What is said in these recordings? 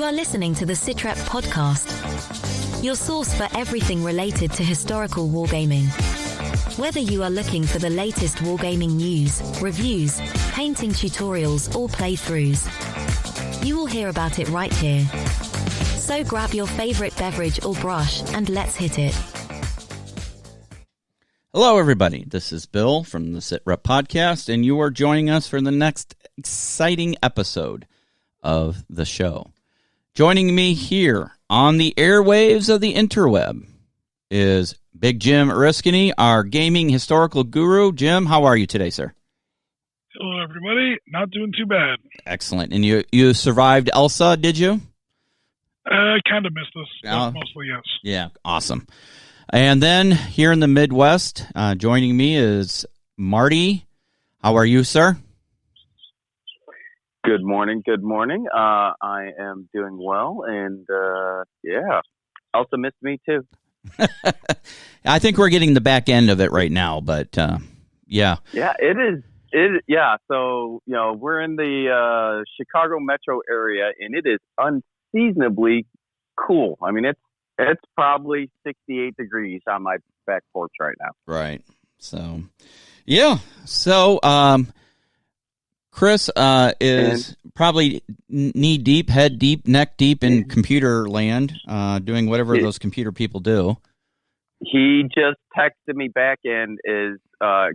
You are listening to the Sitrep podcast, your source for everything related to historical wargaming. Whether you are looking for the latest wargaming news, reviews, painting tutorials, or playthroughs, you will hear about it right here. So grab your favorite beverage or brush and let's hit it. Hello, everybody. This is Bill from the Sitrep podcast, and you are joining us for the next exciting episode of the show. Joining me here on the airwaves of the interweb is Big Jim Oriskany, our gaming historical guru. Jim, how are you today, sir? Hello, everybody. Not doing too bad. Excellent. And you survived Elsa, did you? I kind of missed this, but mostly yes. Yeah, awesome. And then here in the Midwest, joining me is Marty. How are you, sir? Good morning. I am doing well, and Elsa missed me too. I think we're getting the back end of it right now, but yeah. Yeah, it is. So, we're in the Chicago metro area, and it is unseasonably cool. I mean, it's probably 68 degrees on my back porch right now. Right. So, yeah. So, Chris is probably knee deep, head deep, neck deep in computer land, doing whatever those computer people do. He just texted me back and is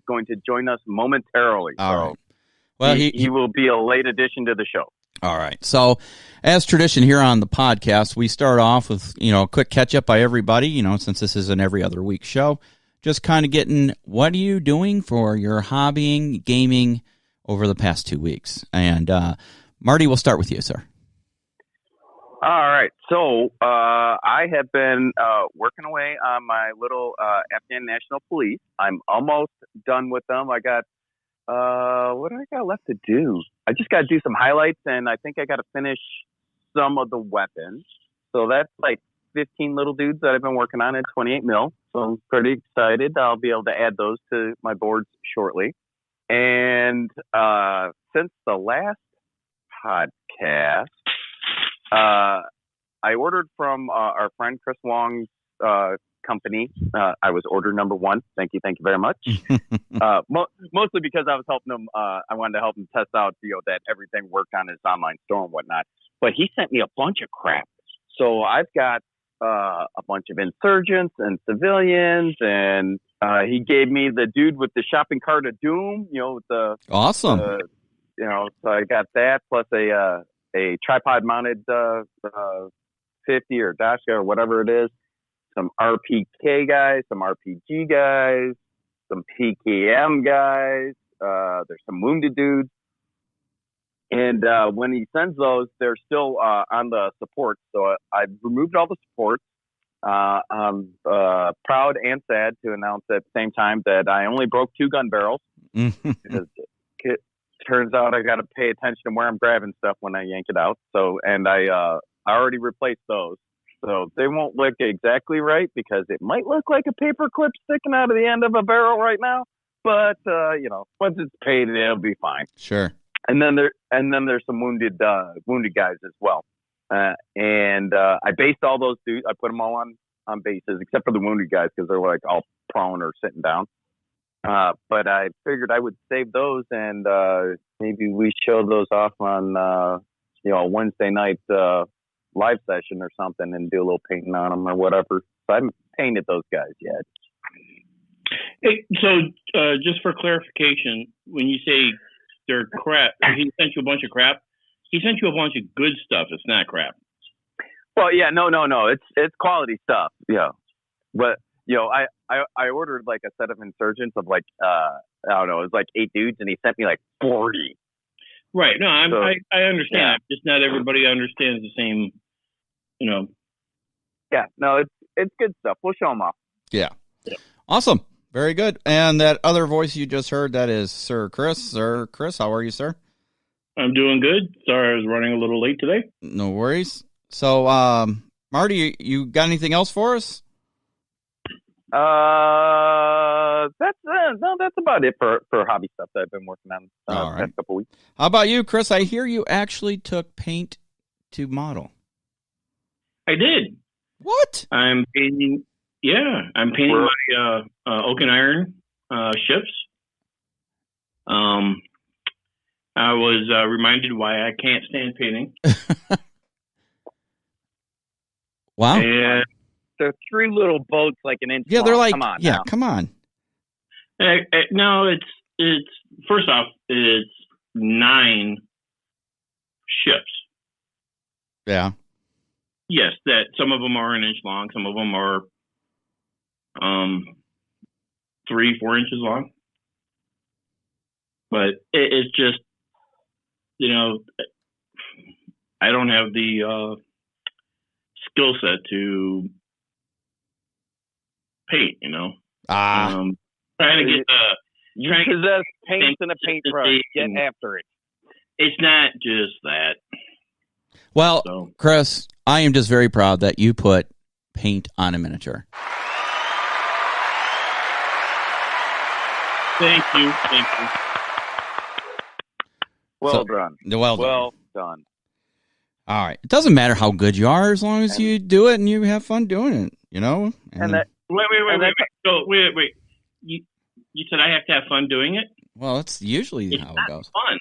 going to join us momentarily. All right. Well, he will be a late addition to the show. All right. So, as tradition here on the podcast, we start off with, a quick catch up by everybody, since this is an every other week show, just kind of getting, what are you doing for your hobbying, gaming over the past 2 weeks? And Marty, we'll start with you, sir. All right. So I have been working away on my little Afghan National Police. I'm almost done with them. I got, what do I got left to do? I just got to do some highlights, and I think I got to finish some of the weapons. So that's like 15 little dudes that I've been working on at 28 mil. So I'm pretty excited. I'll be able to add those to my boards shortly. And since the last podcast, I ordered from our friend Chris Wong's company. I was order number one. Thank you very much. Mostly because I was helping him. I wanted to help him test out, that everything worked on his online store and whatnot. But he sent me a bunch of crap. So I've got a bunch of insurgents and civilians, and he gave me the dude with the shopping cart of doom. With the awesome. So I got that plus a tripod mounted 50 or Dashka or whatever it is. Some RPK guys, some RPG guys, some PKM guys. There's some wounded dudes. And when he sends those, they're still on the support. So I've removed all the supports. I'm proud and sad to announce at the same time that I only broke 2 gun barrels. Because it turns out I got to pay attention to where I'm grabbing stuff when I yank it out. So, and I already replaced those. So they won't look exactly right because it might look like a paper clip sticking out of the end of a barrel right now. But, once it's paid, it'll be fine. Sure. And then there's some wounded guys as well. And I based all those dudes. I put them all on bases except for the wounded guys because they're like all prone or sitting down. But I figured I would save those and maybe we show those off on a Wednesday night live session or something and do a little painting on them or whatever. So I haven't painted those guys yet. Hey, so just for clarification, when you say they're crap, he sent you a bunch of crap. He sent you a bunch of good stuff. It's not crap. Well, yeah, no. It's quality stuff. Yeah, but I ordered like a set of insurgents of like I don't know, it was like 8 dudes, and he sent me like 40. Right. No, I understand. Yeah. Just not everybody understands the same. Yeah. No, it's good stuff. We'll show them off. Yeah. Awesome. Very good. And that other voice you just heard, that is Sir Chris. Sir Chris, how are you, sir? I'm doing good. Sorry I was running a little late today. No worries. So, Marty, you got anything else for us? That's about it for hobby stuff that I've been working on the past couple weeks. How about you, Chris? I hear you actually took paint to model. I did. What? I'm painting. Yeah, I'm painting my oak and iron ships. I was reminded why I can't stand painting. Wow. And They're three little boats like an inch long. They're like, come on. yeah, now. come on. No, it's first off, it's 9 ships. Yeah. Yes, that some of them are an inch long, some of them are 3-4 inches long. But it's just, I don't have the skill set to paint. Trying to get you possess paints and a paintbrush. Get after it. It's not just that. Well, Chris, I am just very proud that you put paint on a miniature. Thank you. Well done. Well done. All right. It doesn't matter how good you are as long as you do it and you have fun doing it, And wait. So wait. You said I have to have fun doing it? Well, that's usually how it goes. Fun.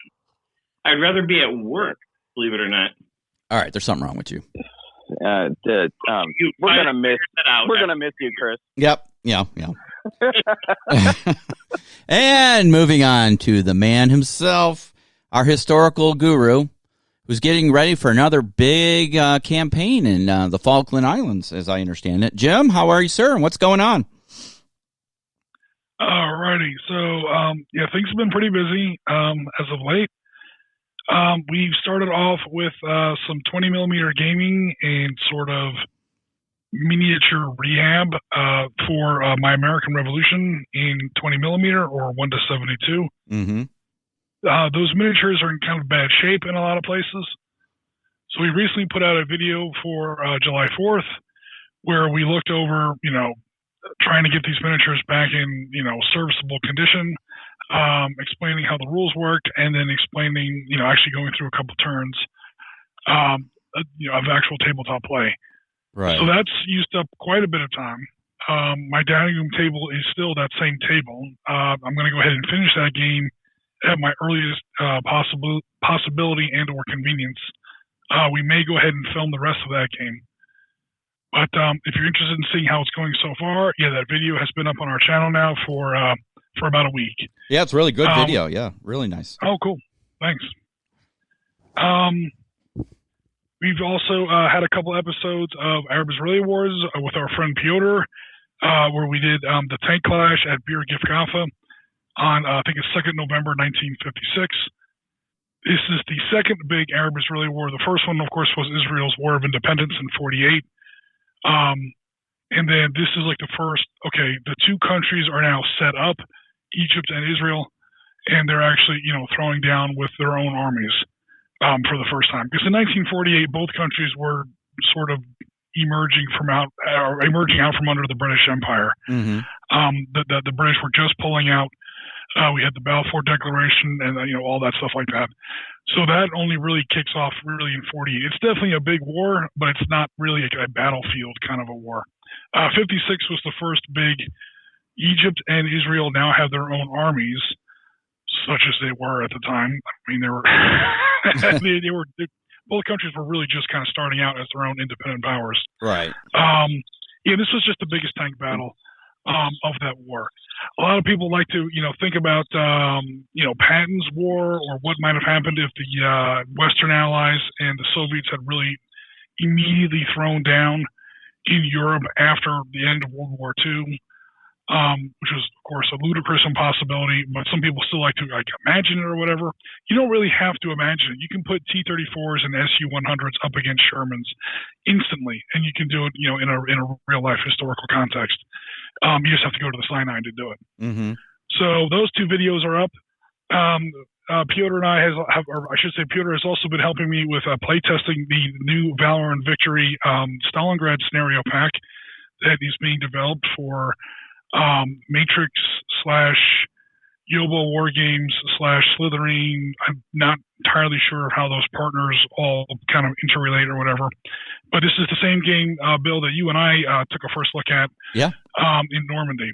I'd rather be at work, believe it or not. All right, there's something wrong with you. We're gonna miss you, Chris. Yep. Yeah. And moving on to the man himself, our historical guru, who's getting ready for another big campaign in the Falkland Islands, as I understand it. Jim, how are you, sir? And what's going on? Alrighty. So, things have been pretty busy as of late. We've started off with some 20 millimeter gaming and sort of miniature rehab for My American Revolution in 20 millimeter or 1:72. Mm-hmm. Those miniatures are in kind of bad shape in a lot of places. So we recently put out a video for July 4th where we looked over, trying to get these miniatures back in, serviceable condition, explaining how the rules worked, and then explaining, actually going through a couple turns, of actual tabletop play. Right. So that's used up quite a bit of time. My dining room table is still that same table. I'm going to go ahead and finish that game at my earliest possibility and or convenience. We may go ahead and film the rest of that game. But if you're interested in seeing how it's going so far, that video has been up on our channel now for about a week. Yeah, it's a really good video. Yeah, really nice. Oh, cool. Thanks. We've also had a couple episodes of Arab-Israeli Wars with our friend Piotr, where we did the tank clash at Bir Gifgafa on, I think it's 2nd November 1956. This is the second big Arab-Israeli war. The first one, of course, was Israel's War of Independence in 48. And then this is like the first, the two countries are now set up, Egypt and Israel, and they're actually, throwing down with their own armies for the first time. Because in 1948, both countries were sort of emerging out from under the British Empire. Mm-hmm. The British were just pulling out. We had the Balfour Declaration and, all that stuff like that. So that only really kicks off really in 48. It's definitely a big war, but it's not really a battlefield kind of a war. 56 was the first big. Egypt and Israel now have their own armies, such as they were at the time. I mean, they were, both countries were really just kind of starting out as their own independent powers. Right. This was just the biggest tank battle of that war. A lot of people like to, think about, Patton's war or what might have happened if the Western Allies and the Soviets had really immediately thrown down in Europe after the end of World War II, which was, of course, a ludicrous impossibility, but some people still like to imagine it or whatever. You don't really have to imagine it. You can put T-34s and Su-100s up against Shermans instantly, and you can do it, in a real-life historical context. You just have to go to the Sinai to do it. Mm-hmm. So those two videos are up. Piotr and I Piotr has also been helping me with playtesting the new Valor and Victory Stalingrad scenario pack that is being developed for Matrix / Yobo War Games / Slytherin. I'm not entirely sure of how those partners all kind of interrelate or whatever. But this is the same game, Bill, that you and I took a first look at in Normandy.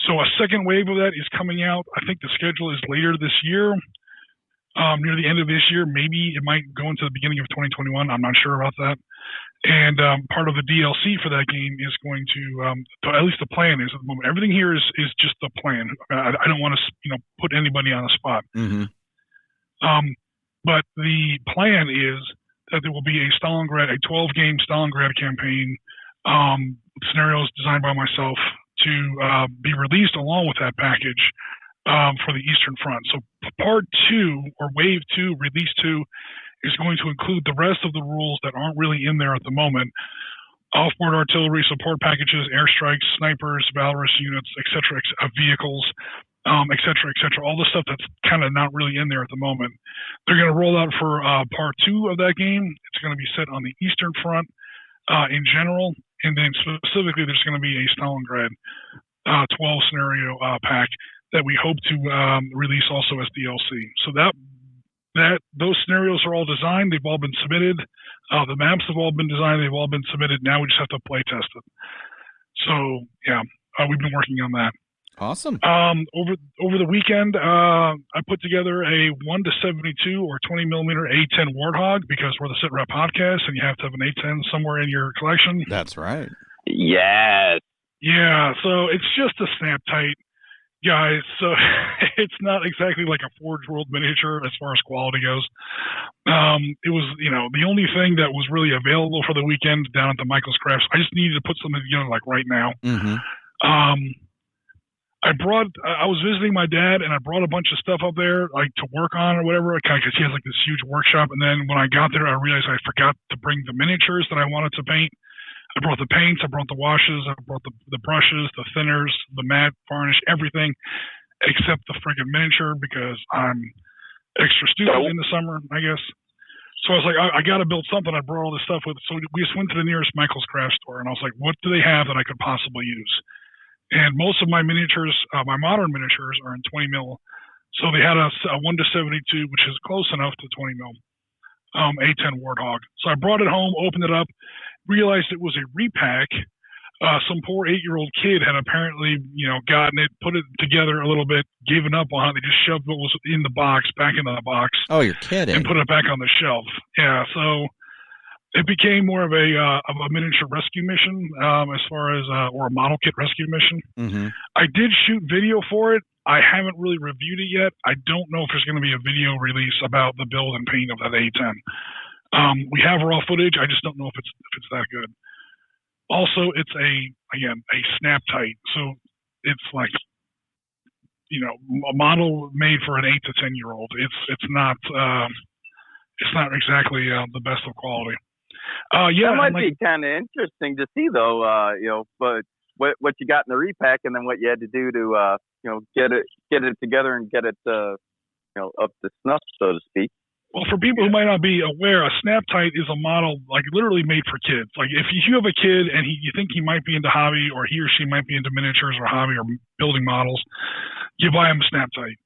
So a second wave of that is coming out. I think the schedule is later this year, near the end of this year. Maybe it might go into the beginning of 2021. I'm not sure about that. And part of the DLC for that game is going to, at least the plan is at the moment. Everything here is just the plan. I don't want to, put anybody on the spot. Mm-hmm. But the plan is that there will be a 12-game Stalingrad campaign, scenarios designed by myself to be released along with that package for the Eastern Front. So Part 2 or Wave 2, Release 2 is going to include the rest of the rules that aren't really in there at the moment. Off-board artillery, support packages, airstrikes, snipers, valorous units, etc., vehicles, etc., etc. All the stuff that's kind of not really in there at the moment. They're going to roll out for Part 2 of that game. It's going to be set on the Eastern Front in general, and then specifically there's going to be a Stalingrad 12 scenario pack that we hope to release also as DLC. So those scenarios are all designed. They've all been submitted. The maps have all been designed. They've all been submitted. Now we just have to play test it. So yeah, we've been working on that. Awesome. Over the weekend, I put together a 1:72 or 20 millimeter A10 Warthog because we're the Sit Rep podcast, and you have to have an A10 somewhere in your collection. That's right. Yes. Yeah. So it's just a snap tight, guys. So it's not exactly like a Forge World miniature as far as quality goes. It was, the only thing that was really available for the weekend down at the Michael's Crafts. I just needed to put something together like right now. Mm-hmm. I was visiting my dad, and I brought a bunch of stuff up there, like to work on or whatever, because he has like this huge workshop. And then when I got there, I realized I forgot to bring the miniatures that I wanted to paint. I brought the paints, I brought the washes, I brought the brushes, the thinners, the matte varnish, everything except the friggin' miniature because I'm extra stupid in the summer, I guess. So I was like, I got to build something. I brought all this stuff with. So we just went to the nearest Michael's Craft store, and I was like, what do they have that I could possibly use? And most of my miniatures, my modern miniatures, are in 20 mil. So they had a 1:72, which is close enough to 20 mil, A10 Warthog. So I brought it home, opened it up, realized it was a repack. Some poor 8-year-old kid had apparently, gotten it, put it together a little bit, given up on it. They just shoved what was in the box back into the box. Oh, you're kidding. And put it back on the shelf. Yeah, so it became more of a miniature rescue mission, as far as, or a model kit rescue mission. Mm-hmm. I did shoot video for it. I haven't really reviewed it yet. I don't know if there's going to be a video release about the build and paint of that A10. We have raw footage. I just don't know if it's that good. Also, it's a snap tight. So it's like, a model made for an 8 to 10 year old. It's not exactly the best of quality. That might be kind of interesting to see, though. But what you got in the repack, and then what you had to do to get it together and get it up to snuff, so to speak. Well, for people who might not be aware, a snap tight is a model like literally made for kids. Like if you have a kid and you think he might be into hobby, or he or she might be into miniatures or hobby or building models, you buy him a snap tight.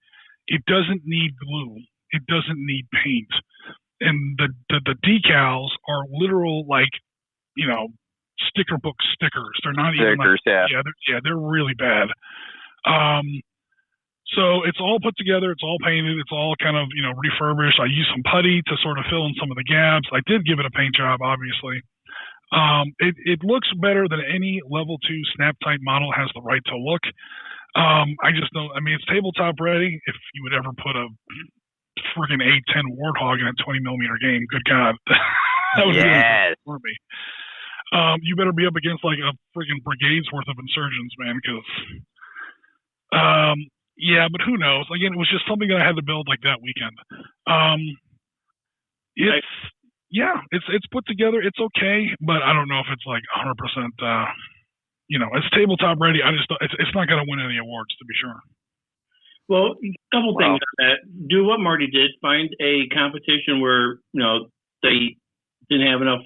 It doesn't need glue. It doesn't need paint. And the decals are literal, like, sticker book stickers. They're not even stickers, they're really bad. So it's all put together, it's all painted, it's all kind of, refurbished. I used some putty to sort of fill in some of the gaps. I did give it a paint job, obviously. It looks better than any level 2 snap tight model has the right to look. I just don't, it's tabletop ready. If you would ever put a friggin' A10 Warthog in a 20 millimeter game, good God. That was really for me. You better be up against like a friggin' brigade's worth of insurgents, man, because yeah, but who knows? Again, it was just something that I had to build like that weekend. It's put together. It's okay, but I don't know if it's like 100%. It's tabletop ready. It's not going to win any awards, to be sure. Well, a couple things on that. Do what Marty did. Find a competition where they didn't have enough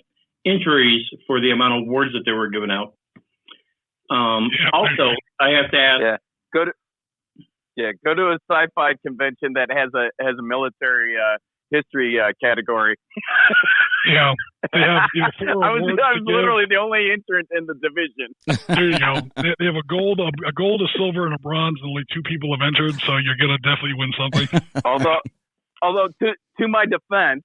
entries for the amount of awards that they were giving out. Also, I have to ask. Go to a sci-fi convention that has a military history category. Yeah, they have 4 I was awards to give. literally the only entrant in the division. There you go. They have a gold, a silver, and a bronze, and only 2 people have entered, so you're gonna definitely win something. Although to my defense,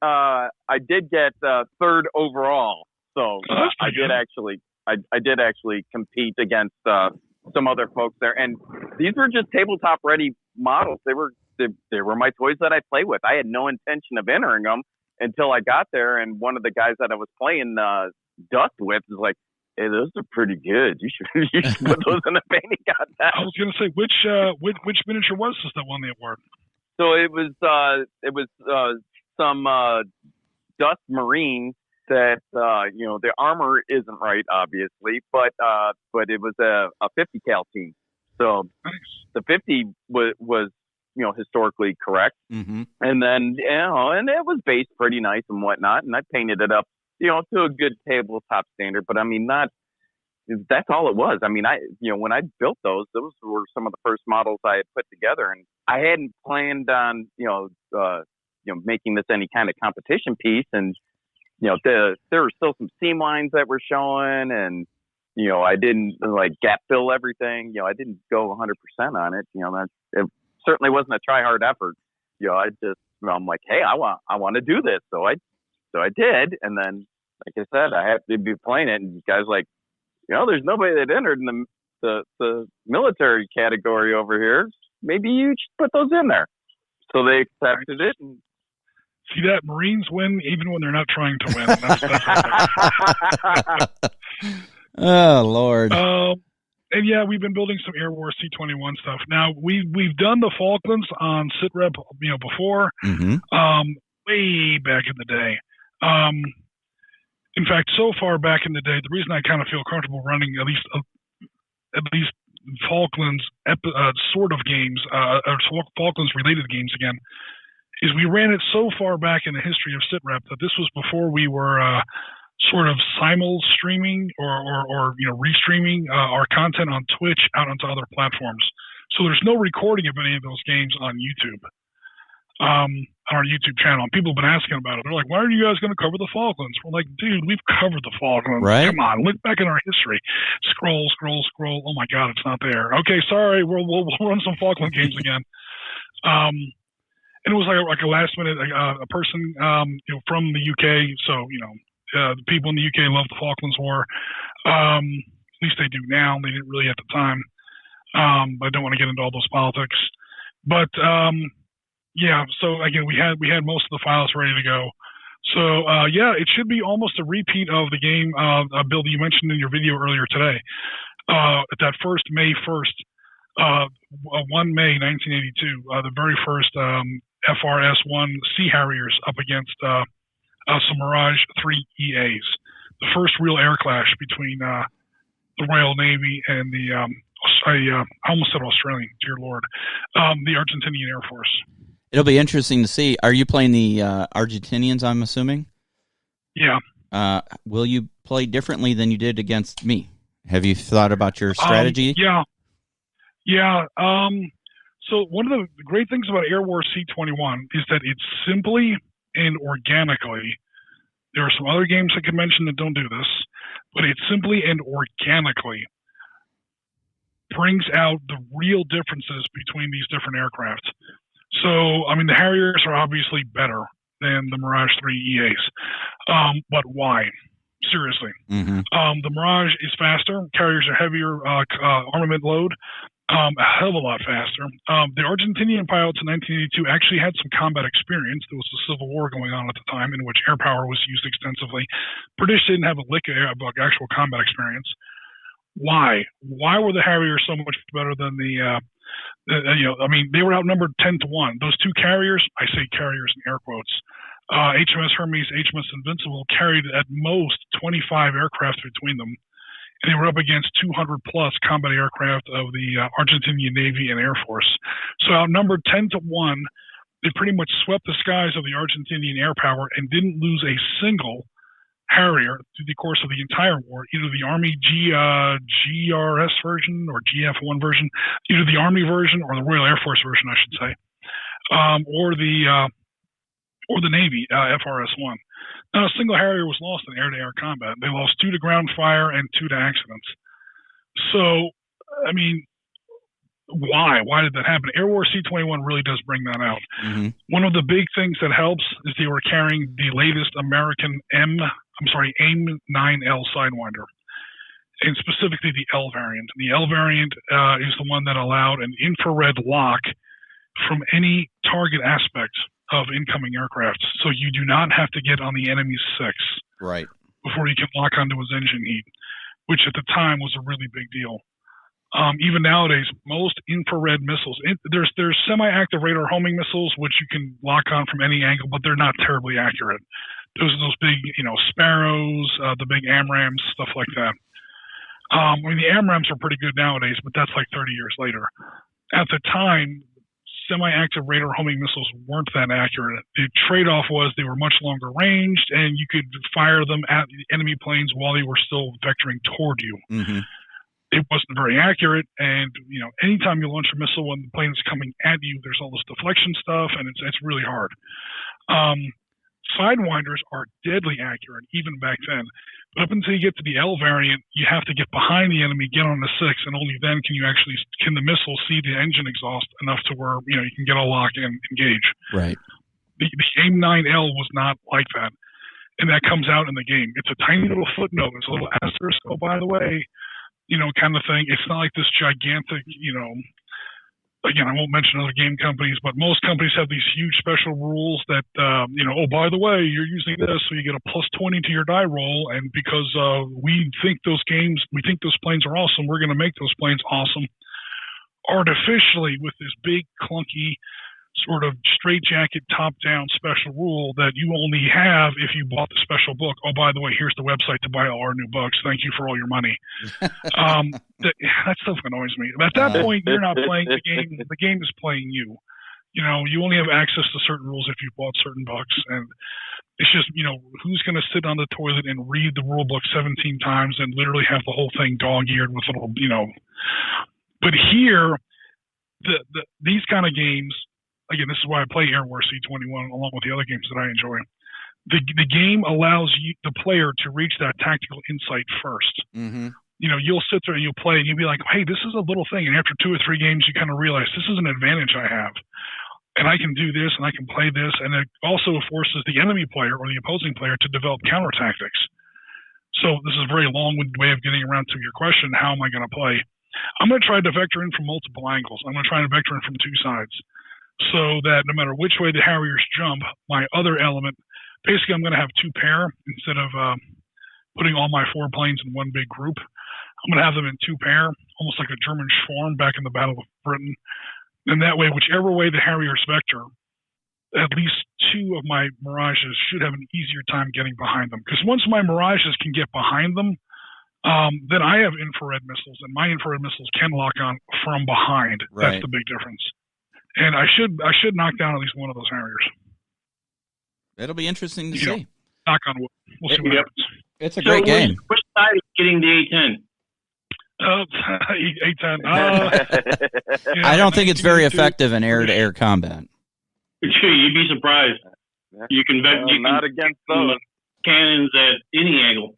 I did get 3rd overall, so I did actually compete against some other folks there, and these were just tabletop ready models. They were my toys that I play with. I had no intention of entering them until I got there, and one of the guys that I was playing Dust with was like, "Hey, those are pretty good. You should put those in the painting contest." I was gonna say, which miniature was this that won the award? So it was some Dust Marines that the armor isn't right, obviously, but it was a 50 cal team. So nice. The 50 was historically correct, Mm-hmm. and then and it was based pretty nice and whatnot, and I painted it up to a good tabletop standard. But I mean, that's all it was. I mean, when I built those were some of the first models I had put together, and I hadn't planned on making this any kind of competition piece. And there were still some seam lines that were showing, and I didn't gap fill everything. I didn't go 100% on it. It certainly wasn't a try hard effort. I'm like, hey, I want to do this, so I did, and then like I said, I have to be playing it, and guys like, there's nobody that entered in the military category over here. Maybe you should put those in there. So they accepted it. And see that Marines win even when they're not trying to win. That's Oh, Lord. And yeah, we've been building some Air Wars C-21 stuff. Now we've done the Falklands on SitRep, before, Mm-hmm. way back in the day. In fact, so far back in the day, the reason I kind of feel comfortable running at least Falklands sort of games, or Falklands related games again, is we ran it so far back in the history of SitRep that this was before we were sort of simul streaming or restreaming our content on Twitch out onto other platforms. So there's no recording of any of those games on YouTube. On our YouTube channel. And people have been asking about it. They're like, why are you guys going to cover the Falklands? We're like, dude, we've covered the Falklands. Right. Come on, look back in our history. Scroll. Oh my God, it's not there. Okay, sorry, we'll run some Falkland games again. And it was like a last minute, a person from the UK. So the people in the UK love the Falklands War. At least they do now. They didn't really at the time. But I don't want to get into all those politics. But yeah, so again, we had most of the files ready to go. So it should be almost a repeat of the game, Bill, that you mentioned in your video earlier today. At that first May 1st, 1 May 1982, the very first FRS-1 Sea Harriers up against some Mirage 3 EAs. The first real air clash between the Royal Navy and the, I almost said Australian, dear Lord, the Argentinian Air Force. It'll be interesting to see. Are you playing the Argentinians, I'm assuming? Yeah. Will you play differently than you did against me? Have you thought about your strategy? Yeah. So one of the great things about Air Wars C-21 is that it's simply and organically, there are some other games I could mention that don't do this, but it simply and organically brings out the real differences between these different aircraft. So, I mean, the Harriers are obviously better than the Mirage 3 EAs. But why? Seriously. Mm-hmm. The Mirage is faster. Carriers are heavier armament load, a hell of a lot faster. The Argentinian pilots in 1982 actually had some combat experience. There was the Civil War going on at the time in which air power was used extensively. British didn't have a lick of actual combat experience. Why? Why were the Harriers so much better than the they were outnumbered 10-1. Those two carriers, I say carriers in air quotes, HMS Hermes, HMS Invincible, carried at most 25 aircraft between them. And they were up against 200-plus combat aircraft of the Argentinian Navy and Air Force. So outnumbered 10-1, they pretty much swept the skies of the Argentinian air power and didn't lose a single Harrier through the course of the entire war, either the Army GRS version or GF1 version, either the Army version or the Royal Air Force version, I should say, or the or the Navy, FRS-1. Not a single Harrier was lost in air-to-air combat. They lost 2 to ground fire and 2 to accidents. So, I mean, why? Why did that happen? Air War C-21 really does bring that out. Mm-hmm. One of the big things that helps is they were carrying the latest American AIM-9L Sidewinder, and specifically the L variant. The L variant is the one that allowed an infrared lock from any target aspect of incoming aircraft. So you do not have to get on the enemy's 6 Right. before you can lock onto his engine heat, which at the time was a really big deal. Even nowadays, most infrared missiles, there's semi-active radar homing missiles, which you can lock on from any angle, but they're not terribly accurate. Those big, Sparrows, the big AMRAAMs, stuff like that. I mean, the AMRAAMs are pretty good nowadays, but that's like 30 years later. At the time, semi-active radar homing missiles weren't that accurate. The trade-off was they were much longer ranged, and you could fire them at the enemy planes while they were still vectoring toward you. Mm-hmm. It wasn't very accurate, and anytime you launch a missile when the plane is coming at you, there's all this deflection stuff, and it's really hard. Sidewinders are deadly accurate, even back then. But up until you get to the L variant, you have to get behind the enemy, get on the 6, and only then can the missile see the engine exhaust enough to where you can get a lock and engage. Right. The AIM-9L was not like that, and that comes out in the game. It's a tiny little footnote. It's a little asterisk. Oh, by the way, kind of thing. It's not like this gigantic, again, I won't mention other game companies, but most companies have these huge special rules that, oh, by the way, you're using this, so you get a plus 20 to your die roll, and because we think those planes are awesome, we're going to make those planes awesome artificially with this big, clunky, sort of straitjacket, top-down special rule that you only have if you bought the special book. Oh, by the way, here's the website to buy all our new books. Thank you for all your money. That stuff annoys me. At that point, you're not playing the game. The game is playing you. You only have access to certain rules if you bought certain books. And it's just, who's going to sit on the toilet and read the rule book 17 times and literally have the whole thing dog-eared with little, But here, these kind of games, again, this is why I play Air War C-21 along with the other games that I enjoy. The game allows the player to reach that tactical insight first. Mm-hmm. You'll sit there and you'll play and you'll be like, hey, this is a little thing. And after 2 or 3 games, you kind of realize this is an advantage I have. And I can do this and I can play this. And it also forces the enemy player or the opposing player to develop counter tactics. So this is a very long-winded way of getting around to your question, how am I going to play? I'm going to try to vector in from multiple angles. I'm going to try to vector in from 2 sides. So that no matter which way the Harriers jump, my other element, basically I'm going to have 2 pair instead of putting all my 4 planes in one big group. I'm going to have them in 2 pair, almost like a German Schwarm back in the Battle of Britain. And that way, whichever way the Harriers vector, at least 2 of my Mirages should have an easier time getting behind them. Because once my Mirages can get behind them, then I have infrared missiles, and my infrared missiles can lock on from behind. Right. That's the big difference. And I should knock down at least one of those Harriers. It'll be interesting to see. Knock on wood. We'll see what happens. It's a great game. Which side is getting the A-10? A-10. I don't think it's very effective in air-to-air combat. You'd be surprised. You can not against those cannons at any angle.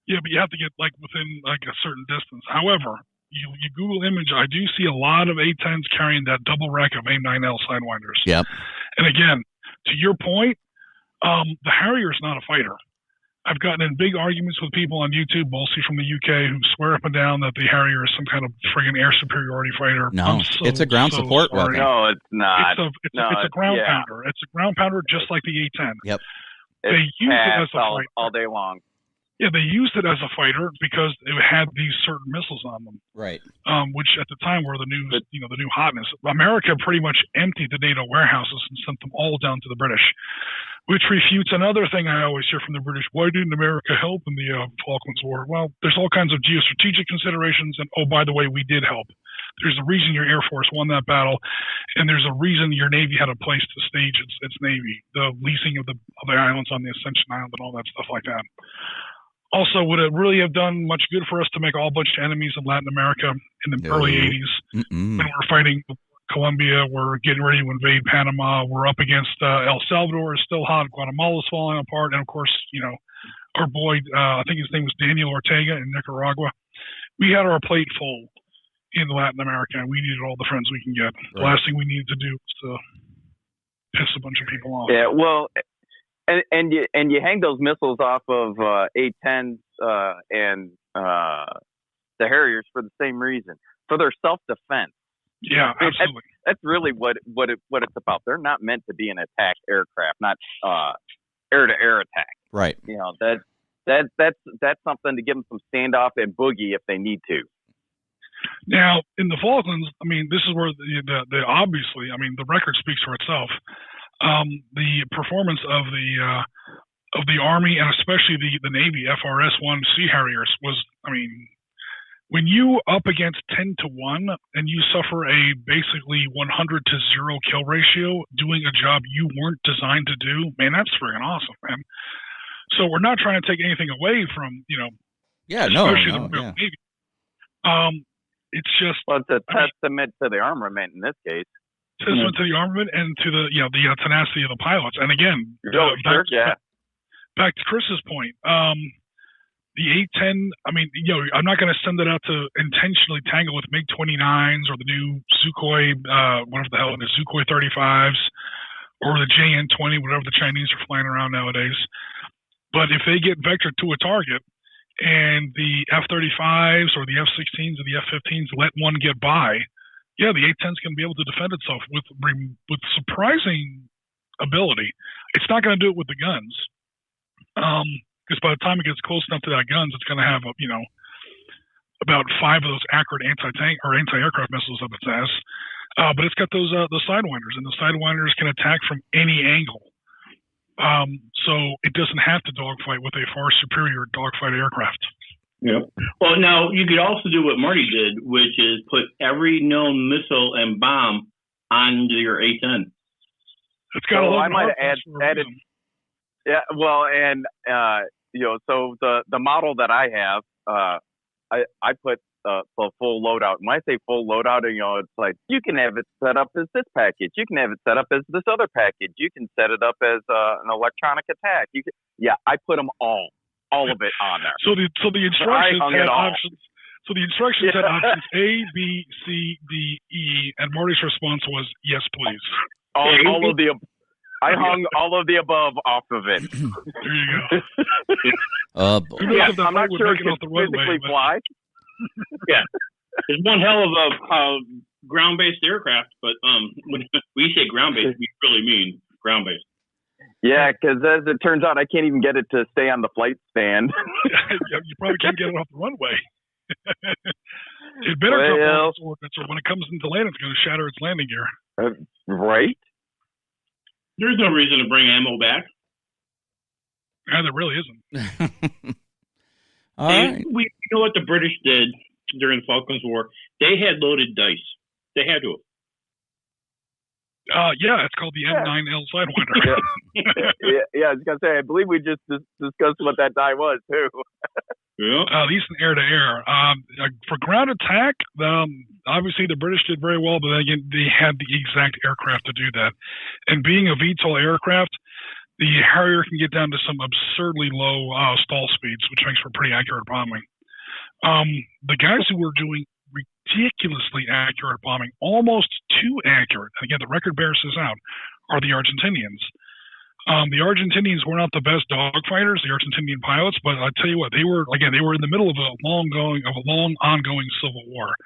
Yeah, but you have to get within a certain distance. However, you Google image, I do see a lot of A-10s carrying that double rack of AIM-9L Sidewinders. Yep. And again, to your point, the Harrier's not a fighter. I've gotten in big arguments with people on YouTube, mostly from the UK, who swear up and down that the Harrier is some kind of friggin' air superiority fighter. No, it's a ground support weapon. No, it's not. It's a ground pounder. It's a ground pounder just like the A-10. Yep. They use it as a fighter all day long. Yeah, they used it as a fighter because it had these certain missiles on them, right? Which at the time were the new hotness. America pretty much emptied the NATO warehouses and sent them all down to the British, which refutes another thing I always hear from the British: why didn't America help in the Falklands War? Well, there's all kinds of geostrategic considerations, and oh, by the way, we did help. There's a reason your Air Force won that battle, and there's a reason your Navy had a place to stage its Navy, the leasing of the islands on the Ascension Island and all that stuff like that. Also, would it really have done much good for us to make all bunch of enemies in Latin America in the early 80s when we were fighting Colombia. We're getting ready to invade Panama. We're up against El Salvador is still hot. Guatemala's falling apart. And, of course, our boy, I think his name was Daniel Ortega in Nicaragua. We had our plate full in Latin America, and we needed all the friends we can get. Right. The last thing we needed to do was to piss a bunch of people off. Yeah, well, and you hang those missiles off of A-10s and the Harriers for the same reason, for their self-defense. Yeah, absolutely. That's really what it's about. They're not meant to be an attack aircraft, not air-to-air attack. Right. That's something to give them some standoff and boogie if they need to. Now, in the Falklands, I mean, this is where the obviously, I mean, the record speaks for itself. The performance of the Army and especially the Navy FRS-1 Sea Harriers was, I mean, when you up against 10-1 and you suffer a basically 100-0 kill ratio doing a job you weren't designed to do, man, that's friggin' awesome, man. So we're not trying to take anything away from, especially the Royal Navy. It's just, well, it's a testament to the armament in this case. Testament to the armament and to the the tenacity of the pilots. And again, back to Chris's point, the A-10. I mean, I'm not going to send it out to intentionally tangle with MiG-29s or the new Sukhoi, whatever the hell it is, Sukhoi 35s or the JN-20, whatever the Chinese are flying around nowadays. But if they get vectored to a target, and the F-35s or the F-16s or the F-15s let one get by, the A-10's going to be able to defend itself with surprising ability. It's not going to do it with the guns, because by the time it gets close enough to that guns, it's going to have about 5 of those accurate anti-tank or anti-aircraft missiles up its ass. But it's got those sidewinders, and the sidewinders can attack from any angle. So it doesn't have to dogfight with a far superior dogfight aircraft. Yeah. Well, now you could also do what Marty did, which is put every known missile and bomb onto your A-10. It's got I might have added. Yeah. Well, and so the model that I have, I put the full loadout. When I say full loadout, it's like you can have it set up as this package. You can have it set up as this other package. You can set it up as an electronic attack. I put them all of it on there. So the instructions had options. So the instructions had options A, B, C, D, E, and Marty's response was yes, please. All of the. I hung all of the above off of it. There you go. I'm not sure it can physically fly. Yeah, it's one hell of a ground-based aircraft, but when we say ground-based, we really mean ground-based. Yeah, because as it turns out, I can't even get it to stay on the flight stand. You probably can't get it off the runway. It better come off its orbit, so when it comes into land, it's going to shatter its landing gear. Right? There's no reason to bring ammo back. Yeah, there really isn't. All right. We know what the British did during the Falklands War. They had loaded dice. They had to. It's called the M9L Sidewinder. Yeah, I was going to say, I believe we just discussed what that die was, too. Yeah. These are air-to-air. For ground attack, obviously the British did very well, but again, they had the exact aircraft to do that. And being a VTOL aircraft, the Harrier can get down to some absurdly low stall speeds, which makes for pretty accurate bombing. The guys who were doing ridiculously accurate bombing, almost too accurate, again, the record bears this out, are the Argentinians. The Argentinians were not the best dogfighters, the Argentinian pilots, but I tell you what, they were in the middle of a long ongoing civil war,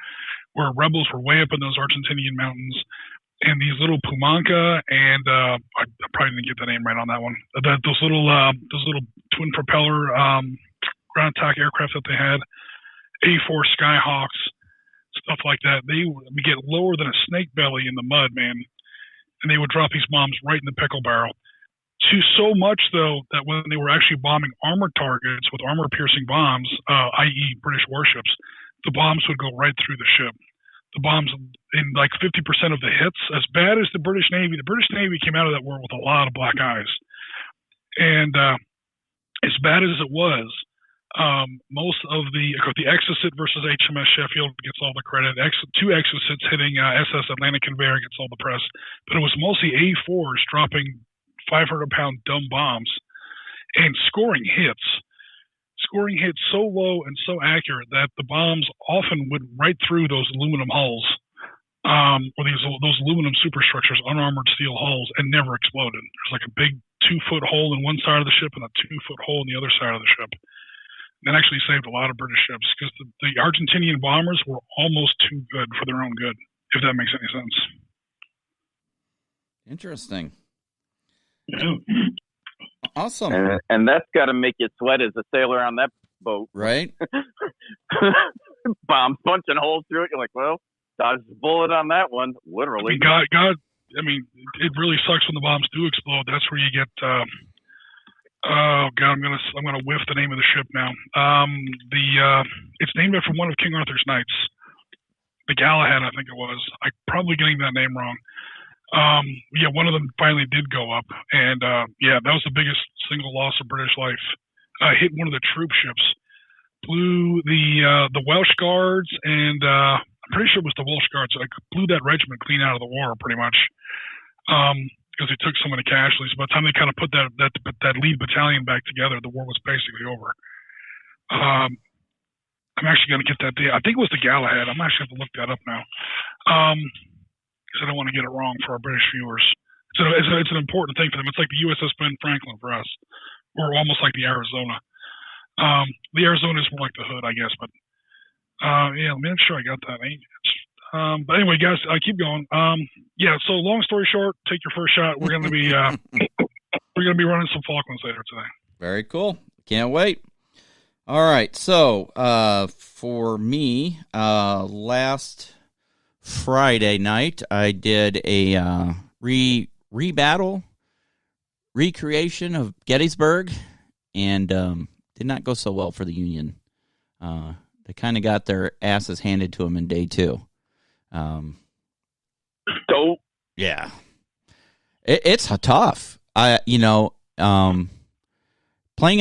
where rebels were way up in those Argentinian mountains, and these little Pumanca and I probably didn't get the name right on that one. Those little twin propeller ground attack aircraft that they had, A4 Skyhawks, stuff like that. They would get lower than a snake belly in the mud, man, and they would drop these bombs right in the pickle barrel. To so much, though, that when they were actually bombing armored targets with armor-piercing bombs, i.e. British warships, the bombs would go right through the ship. The bombs, in like 50% of the hits, as bad as the British Navy came out of that war with a lot of black eyes. And as bad as it was, Most of the Exocet versus HMS Sheffield gets all the credit. Two Exocets hitting SS Atlantic Conveyor gets all the press, but it was mostly A4s dropping 500-pound dumb bombs and scoring hits so low and so accurate that the bombs often went right through those aluminum hulls, or those aluminum superstructures, unarmored steel hulls, and never exploded. There's like a big 2-foot hole in one side of the ship and a 2-foot hole in the other side of the ship. That actually saved a lot of British ships because the Argentinian bombers were almost too good for their own good, if that makes any sense. Interesting. Yeah. Awesome. And that's got to make you sweat as a sailor on that boat. Right? Bombs punching holes through it. You're like, well, dodged a bullet on that one, literally. It really sucks when the bombs do explode. That's where you get... oh God, I'm gonna whiff the name of the ship now. It's named after one of King Arthur's knights, the Galahad, I think it was. I'm probably getting that name wrong. One of them finally did go up, and that was the biggest single loss of British life. Hit one of the troop ships, blew the Welsh Guards, and I'm pretty sure it was the Welsh Guards. I blew that regiment clean out of the war, pretty much. Because they took so many casualties. By the time they kind of put that lead battalion back together, the war was basically over. I'm actually going to get that day. I think it was the Galahad. I'm actually going to have to look that up now, because I don't want to get it wrong for our British viewers. It's an important thing for them. It's like the USS Ben Franklin for us. We're almost like the Arizona. The Arizona is more like the Hood, I guess. But let me make sure I got that. But anyway, guys, I keep going. So long story short, take your first shot. We're going to be running some Falklands later today. Very cool. Can't wait. All right. So for me, last Friday night, I did a recreation of Gettysburg, and did not go so well for the Union. They kind of got their asses handed to them in day 2. Yeah, it's tough. Playing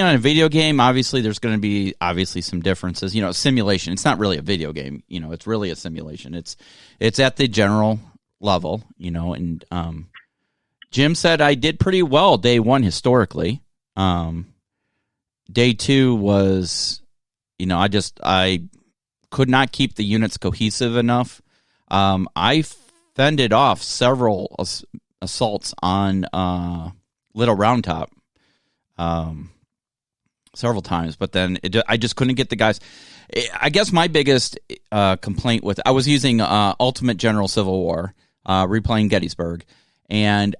on a video game, obviously there's going to be some differences. Simulation. It's not really a video game. It's really a simulation. It's at the general level. And Jim said I did pretty well day 1 historically. Day 2 was, I could not keep the units cohesive enough. I fended off several assaults on Little Round Top several times, but then I just couldn't get the guys. I guess my biggest complaint I was using Ultimate General Civil War, replaying Gettysburg, and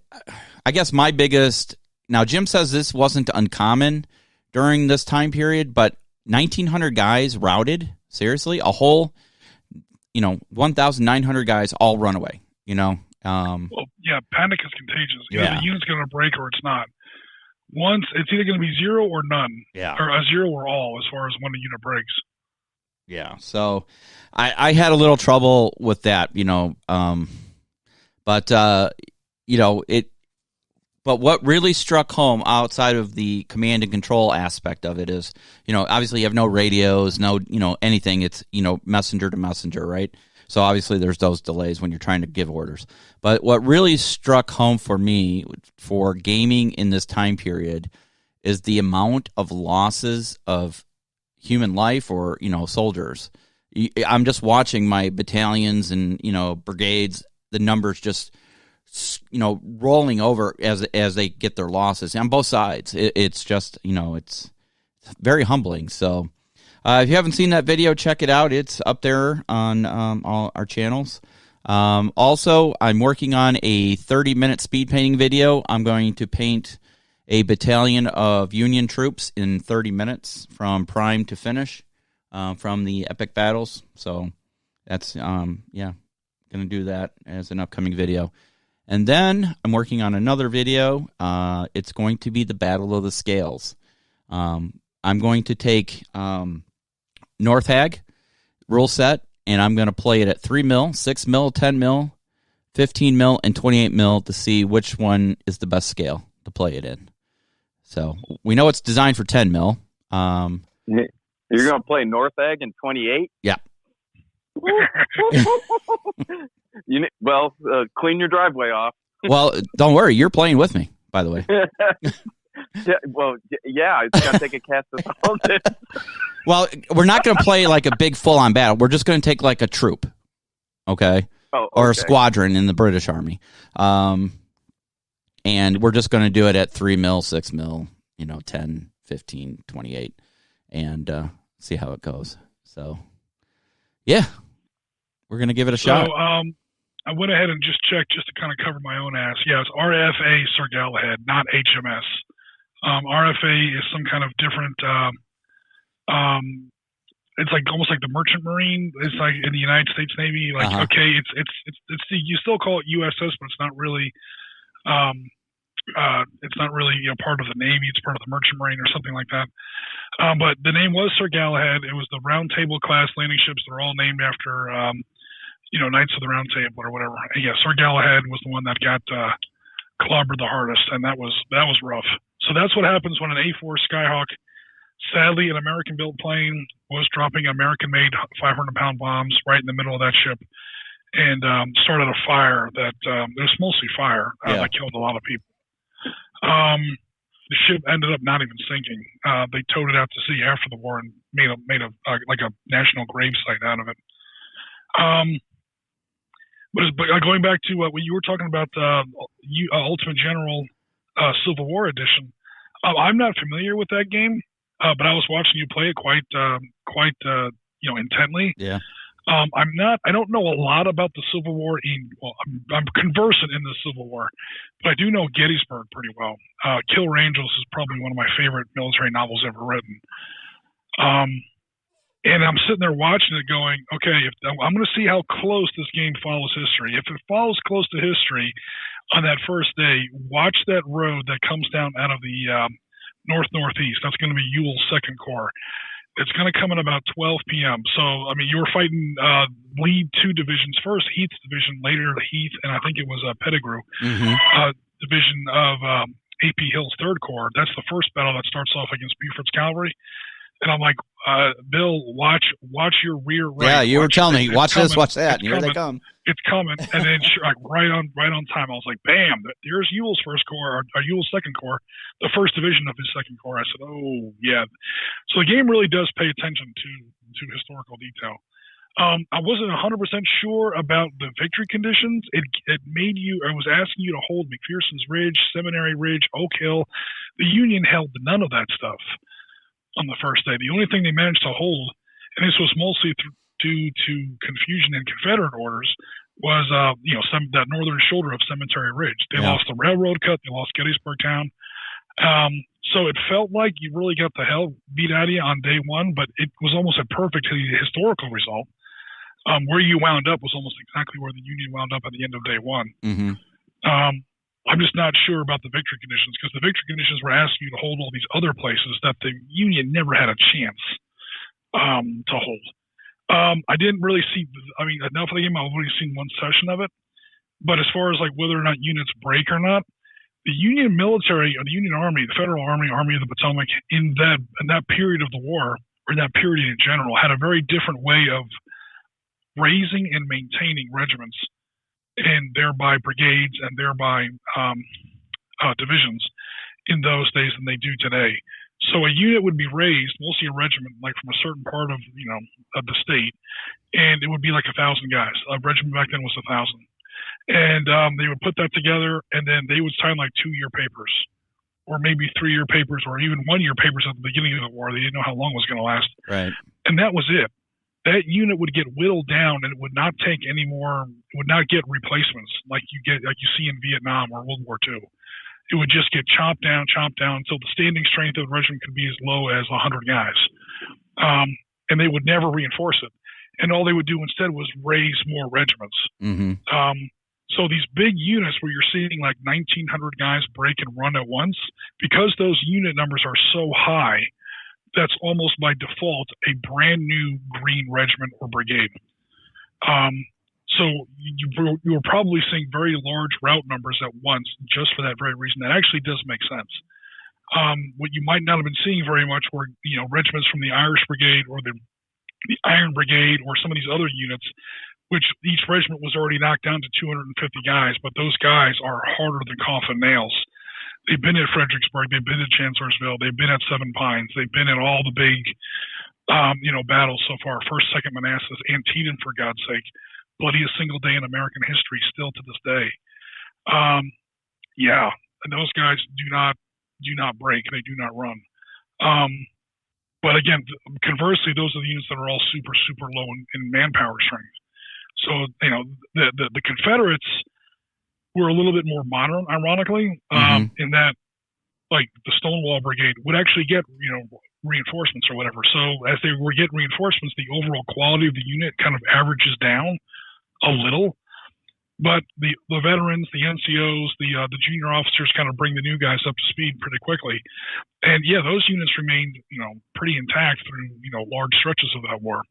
I guess my biggest... Now, Jim says this wasn't uncommon during this time period, but 1,900 guys routed, seriously, a whole... 1,900 guys all run away, panic is contagious. The unit's going to break or it's not. Once, it's either going to be 0 or none. Yeah. Or a 0 or all as far as when the unit breaks. Yeah, so I had a little trouble with that, But what really struck home outside of the command and control aspect of it is, obviously you have no radios, no, anything. It's, messenger to messenger, right? So obviously there's those delays when you're trying to give orders. But what really struck home for me for gaming in this time period is the amount of losses of human life or, soldiers. I'm just watching my battalions and, brigades, the numbers just... rolling over as they get their losses on both sides. It's just, it's very humbling. So if you haven't seen that video, check it out. It's up there on all our channels. Also, I'm working on a 30-minute speed painting video. I'm going to paint a battalion of Union troops in 30 minutes from prime to finish from the epic battles. So that's, going to do that as an upcoming video. And then I'm working on another video. It's going to be the Battle of the Scales. I'm going to take North Hag rule set, and I'm going to play it at 3 mil, 6 mil, 10 mil, 15 mil, and 28 mil to see which one is the best scale to play it in. So we know it's designed for 10 mil. You're going to play North Egg in 28? Yeah. Clean your driveway off. Well, don't worry. You're playing with me, by the way. It's going to take a cast of something. Well, we're not going to play like a big full-on battle. We're just going to take like a troop, okay? Or a squadron in the British Army. And we're just going to do it at 3 mil, 6 mil, 10, 15, 28, and see how it goes. So, yeah, we're going to give it a shot. So, I went ahead and just checked just to kind of cover my own ass. Yeah, it's RFA Sir Galahad, not HMS. RFA is some kind of different. It's like almost like the Merchant Marine. It's like in the United States Navy. Like okay, it's you still call it USS, but it's not really. It's not really part of the Navy. It's part of the Merchant Marine or something like that. But the name was Sir Galahad. It was the Round Table class landing ships. They're all named after Knights of the Round Table or whatever. And yeah, Sir Galahad was the one that got clobbered the hardest, and that was rough. So that's what happens when an A4 Skyhawk, sadly an American-built plane, was dropping American-made 500-pound bombs right in the middle of that ship, and started a fire that it was mostly fire that killed a lot of people. The ship ended up not even sinking. They towed it out to sea after the war and made a national gravesite out of it. But going back to what you were talking about, Ultimate General Civil War Edition, I'm not familiar with that game, but I was watching you play it quite intently. Yeah. I don't know a lot about the Civil War. I'm conversant in the Civil War, but I do know Gettysburg pretty well. Kill Angels is probably one of my favorite military novels ever written. And I'm sitting there watching it going, okay, I'm going to see how close this game follows history. If it follows close to history on that first day, watch that road that comes down out of the northeast. That's going to be Ewell's Second Corps. It's going to come at about 12 p.m. So, I mean, you were fighting lead 2 divisions first, Heath's division, later Heath, and I think it was Pettigrew division of AP Hill's Third Corps. That's the first battle that starts off against Buford's cavalry. And I'm like, Bill, watch your rear right. Yeah, you were telling me, watch this, watch that, and here they come. It's coming, and then right on time, I was like, bam! There's Ewell's First Corps, or Ewell's Second Corps, the first division of his Second Corps. I said, oh yeah. So the game really does pay attention to historical detail. I wasn't 100% sure about the victory conditions. It made you. I was asking you to hold McPherson's Ridge, Seminary Ridge, Oak Hill. The Union held none of that stuff on the first day. The only thing they managed to hold, and this was mostly due to confusion in Confederate orders, was that northern shoulder of Cemetery Ridge. They lost the railroad cut. They lost Gettysburg Town. So it felt like you really got the hell beat out of you on day one, but it was almost a perfect historical result. Where you wound up was almost exactly where the Union wound up at the end of day one. Mm-hmm. I'm just not sure about the victory conditions, because the victory conditions were asking you to hold all these other places that the Union never had a chance to hold. I didn't really see, enough of the game. I've only seen one session of it. But as far as like whether or not units break or not, the Union military, or the Union Army, the Federal Army, Army of the Potomac, in that period of the war, or that period in general, had a very different way of raising and maintaining regiments, and thereby brigades, and thereby divisions in those days than they do today. So a unit would be raised, mostly a regiment, like from a certain part of the state, and it would be like 1,000 guys. A regiment back then was 1,000, and they would put that together, and then they would sign like 2-year papers, or maybe 3-year papers, or even 1-year papers at the beginning of the war. They didn't know how long it was going to last, right? And that was it. That unit would get whittled down, and it would not take any more. It would not get replacements like you see in Vietnam or World War II. It would just get chopped down until the standing strength of the regiment could be as low as 100 guys, and they would never reinforce it. And all they would do instead was raise more regiments. Mm-hmm. So these big units where you're seeing like 1,900 guys break and run at once, because those unit numbers are so high, that's almost by default a brand new Green Regiment or brigade. So you were probably seeing very large route numbers at once, just for that very reason. That actually does make sense. What you might not have been seeing very much were, regiments from the Irish Brigade or the Iron Brigade or some of these other units, which each regiment was already knocked down to 250 guys, but those guys are harder than coffin nails. They've been at Fredericksburg, they've been at Chancellorsville, they've been at Seven Pines, they've been at all the big, battles so far. First, Second Manassas, Antietam, for God's sake, bloodiest single day in American history, still to this day. And those guys do not break, they do not run. But again, conversely, those are the units that are all super, super low in manpower strength. So, the Confederates were a little bit more modern, ironically, in that, like, the Stonewall Brigade would actually get, reinforcements or whatever. So as they were getting reinforcements, the overall quality of the unit kind of averages down a little. But the veterans, the NCOs, the junior officers kind of bring the new guys up to speed pretty quickly. And yeah, those units remained, pretty intact through, large stretches of that war,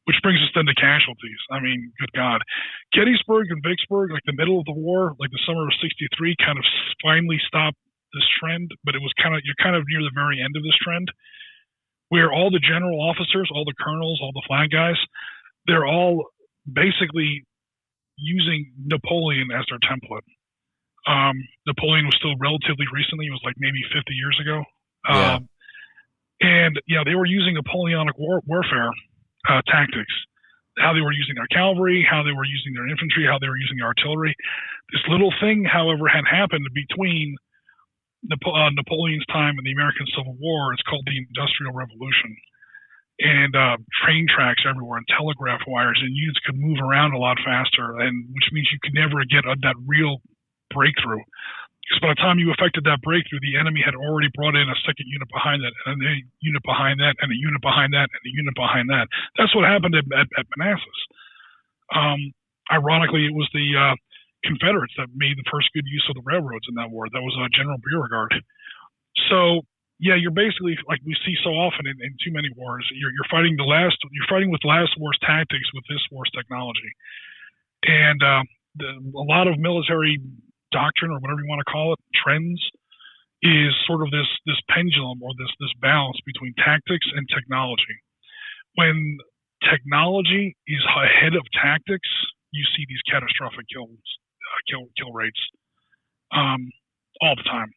which brings us then to casualties. I mean, good God. Gettysburg and Vicksburg, like the middle of the war, like the summer of '63, kind of finally stopped this trend, but you're kind of near the very end of this trend, where all the general officers, all the colonels, all the flag guys, they're all basically using Napoleon as their template. Napoleon was still relatively recently. It was like maybe 50 years ago. And they were using Napoleonic warfare tactics, how they were using their cavalry, how they were using their infantry, how they were using their artillery. This little thing, however, had happened between Napoleon's time and the American Civil War. It's called the Industrial Revolution. And train tracks everywhere and telegraph wires, and units could move around a lot faster, and which means you could never get that real breakthrough. Because by the time you effected that breakthrough, the enemy had already brought in a second unit behind that, and a unit behind that, and a unit behind that, and a unit behind that. That's what happened at Manassas. Ironically, it was the Confederates that made the first good use of the railroads in that war. That was General Beauregard. So yeah, you're basically, like we see so often in too many wars, you're fighting with last war's tactics with this war's technology. And a lot of military doctrine, or whatever you want to call it, trends, is sort of this pendulum, or this balance between tactics and technology. When technology is ahead of tactics, you see these catastrophic kill rates all the time.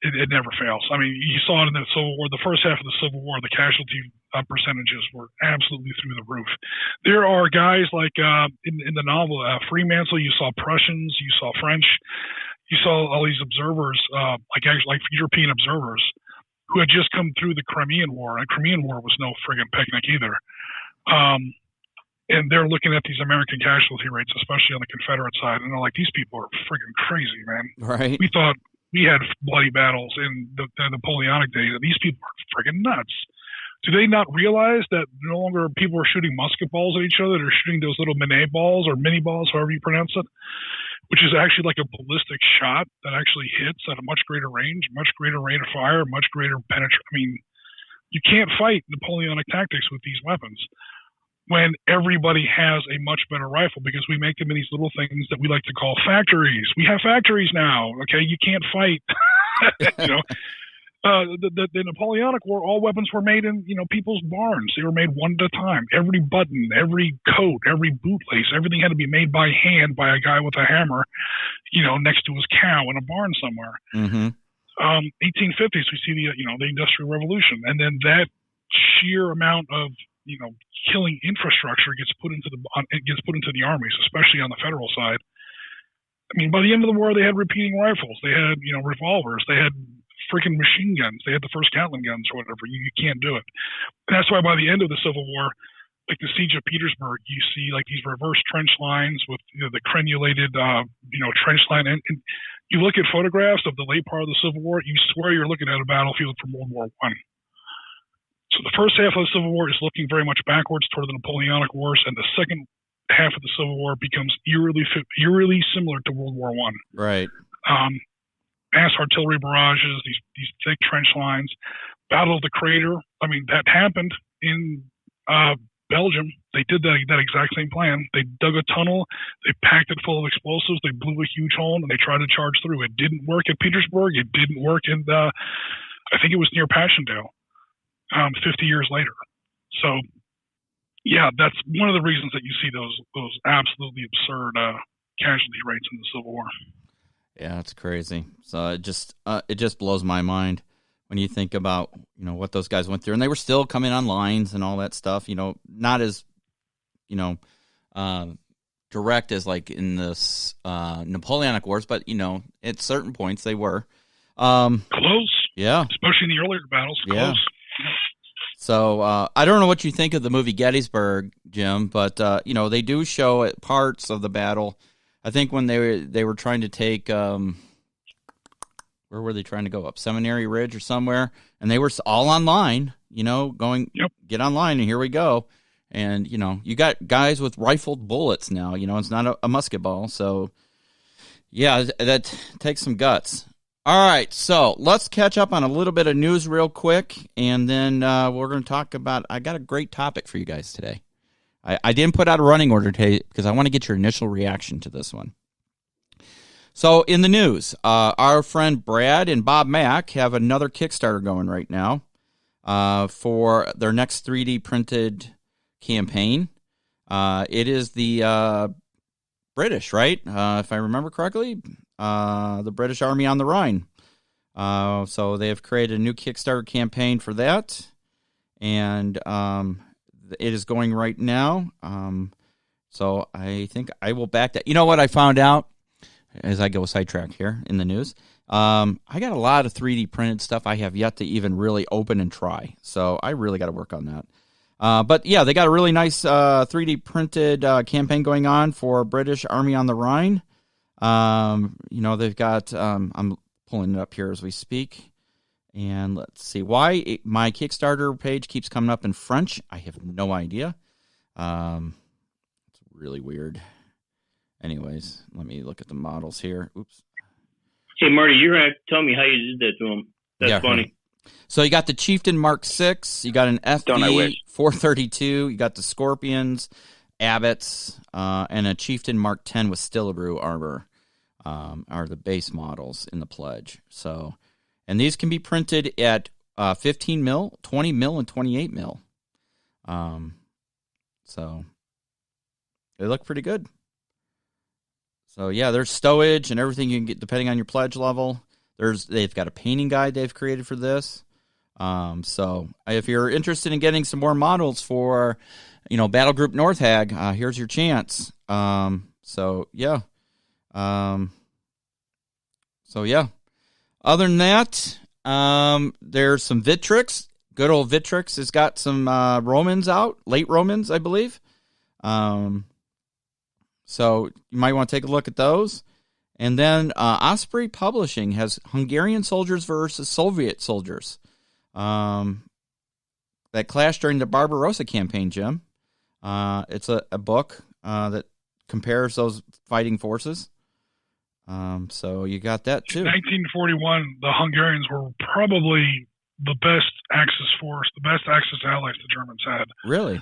It never fails. I mean, you saw it in the Civil War. The first half of the Civil War, the casualty percentages were absolutely through the roof. There are guys like in the novel Fremantle. You saw Prussians, you saw French, you saw all these observers, like European observers, who had just come through the Crimean War. And the Crimean War was no friggin' picnic either. And they're looking at these American casualty rates, especially on the Confederate side, and they're like, these people are friggin' crazy, man. Right. We thought we had bloody battles in the Napoleonic days, and these people are friggin' nuts. Do they not realize that no longer people are shooting musket balls at each other? They're shooting those little minet balls or mini balls, however you pronounce it, which is actually like a ballistic shot that actually hits at a much greater range, much greater rate of fire, much greater penetration. I mean, you can't fight Napoleonic tactics with these weapons when everybody has a much better rifle, because we make them in these little things that we like to call factories. We have factories now. Okay, you can't fight. The Napoleonic War, all weapons were made in people's barns. They were made one at a time. Every button, every coat, every bootlace, everything had to be made by hand by a guy with a hammer, next to his cow in a barn somewhere. Mm-hmm. 1850s, we see the Industrial Revolution, and then that sheer amount of killing infrastructure gets put into the armies, especially on the federal side. I mean, by the end of the war, they had repeating rifles, they had revolvers, they had freaking machine guns, they had the first Gatling guns or whatever. You can't do it, and that's why by the end of the Civil War, like the siege of Petersburg, you see like these reverse trench lines with the crenulated trench line, and you look at photographs of the late part of the Civil War, you swear you're looking at a battlefield from World War I. So the first half of the Civil War is looking very much backwards toward the Napoleonic Wars, and the second half of the Civil War becomes eerily similar to World War I. Right. Mass artillery barrages, these thick trench lines, Battle of the Crater. I mean, that happened in Belgium, they did that exact same plan. They dug a tunnel, they packed it full of explosives, they blew a huge hole, and they tried to charge through. It didn't work at Petersburg. It didn't work in I think it was near Passchendaele, 50 years later. So, yeah, that's one of the reasons that you see those absolutely absurd casualty rates in the Civil War. Yeah, it's crazy. So it just blows my mind when you think about, what those guys went through. And they were still coming on lines and all that stuff, not as, direct as like in the Napoleonic Wars, but, at certain points they were. Close. Yeah. Especially in the earlier battles. Close. Yeah. So I don't know what you think of the movie Gettysburg, Jim, but, they do show parts of the battle. I think when they were trying to take where were they trying to go? Up Seminary Ridge or somewhere, and they were all online, going, Get online, and here we go. And, you got guys with rifled bullets now, it's not a musket ball. So, yeah, that takes some guts. All right, so let's catch up on a little bit of news real quick, and then we're going to talk about, I got a great topic for you guys today. I didn't put out a running order today because I want to get your initial reaction to this one. So in the news, our friend Brad and Bob Mack have another Kickstarter going right now for their next 3D printed campaign. It is the British, right? If I remember correctly, the British Army on the Rhine. So they have created a new Kickstarter campaign for that, and it is going right now. So I think I will back that. You know what I found out? As I go sidetrack here in the news, I got a lot of 3D printed stuff I have yet to even really open and try. So I really got to work on that. But yeah, they got a really nice 3D printed campaign going on for British Army on the Rhine. They've got, I'm pulling it up here as we speak. And let's see why my Kickstarter page keeps coming up in French. I have no idea. It's really weird. Anyways, let me look at the models here. Oops. Hey, Marty, you're going to tell me how you did that to them. That's funny. So you got the Chieftain Mark 6. You got an FD 432. You got the Scorpions, Abbots, and a Chieftain Mark 10 with Stillabrew armor are the base models in the pledge. So, and these can be printed at 15 mil, 20 mil, and 28 mil. So they look pretty good. So yeah, there's stowage and everything you can get depending on your pledge level. They've got a painting guide they've created for this. So if you're interested in getting some more models for, Battle Group North Hag, here's your chance. So yeah. Other than that, there's some Victrix. Good old Victrix has got some Romans out, late Romans, I believe. So you might want to take a look at those. And then Osprey Publishing has Hungarian soldiers versus Soviet soldiers that clashed during the Barbarossa campaign, Jim. It's a book that compares those fighting forces. So you got that too. In 1941, the Hungarians were probably the best Axis force, the best Axis allies the Germans had. Really?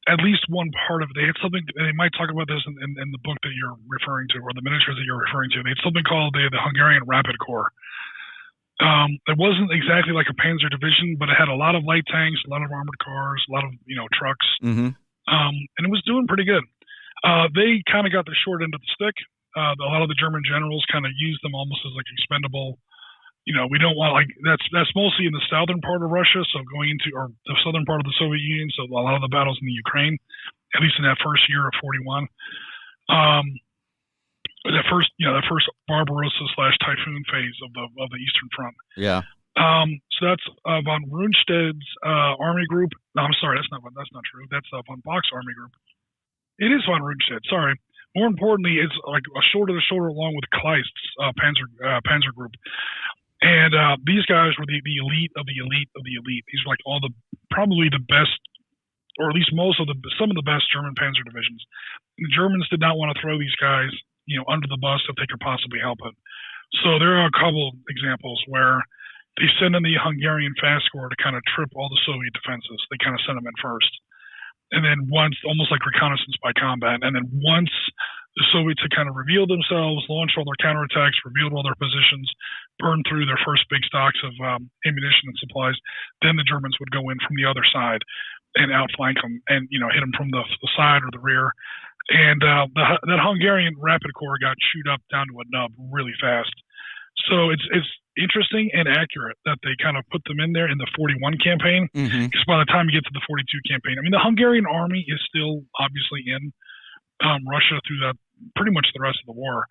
At least one part of it. They had something, they might talk about this in the book that you're referring to, or the miniatures that you're referring to. They had something called the Hungarian Rapid Corps. It wasn't exactly like a Panzer division, but it had a lot of light tanks, a lot of armored cars, a lot of trucks, and it was doing pretty good. They kind of got the short end of the stick. A lot of the German generals kind of used them almost as like expendable. We don't want that's mostly in the southern part of Russia, so going into or the southern part of the Soviet Union. So a lot of the battles in the Ukraine, at least in that first year of 41. That first Barbarossa / Typhoon phase of the Eastern Front. Yeah. So that's von Rundstedt's army group. No, I'm sorry, that's not true. That's von Bock's army group. It is von Rundstedt. Sorry. More importantly, it's like a shoulder to shoulder along with Kleist's Panzer group. And these guys were the elite of the elite of the elite. These were like probably the best, or at least some of the best German Panzer divisions. And the Germans did not want to throw these guys, under the bus if they could possibly help it. So there are a couple examples where they send in the Hungarian Fast Corps to kind of trip all the Soviet defenses. They kind of send them in first. and then once, almost like reconnaissance by combat, and then once the Soviets had kind of revealed themselves, launched all their counterattacks, revealed all their positions, burned through their first big stocks of ammunition and supplies, then the Germans would go in from the other side and outflank them and, hit them from the side or the rear. And that Hungarian Rapid Corps got chewed up down to a nub really fast. So it's interesting and accurate that they kind of put them in there in the 41 campaign, because by the time you get to the 42 campaign, I mean, the Hungarian army is still obviously in Russia through that pretty much the rest of the war,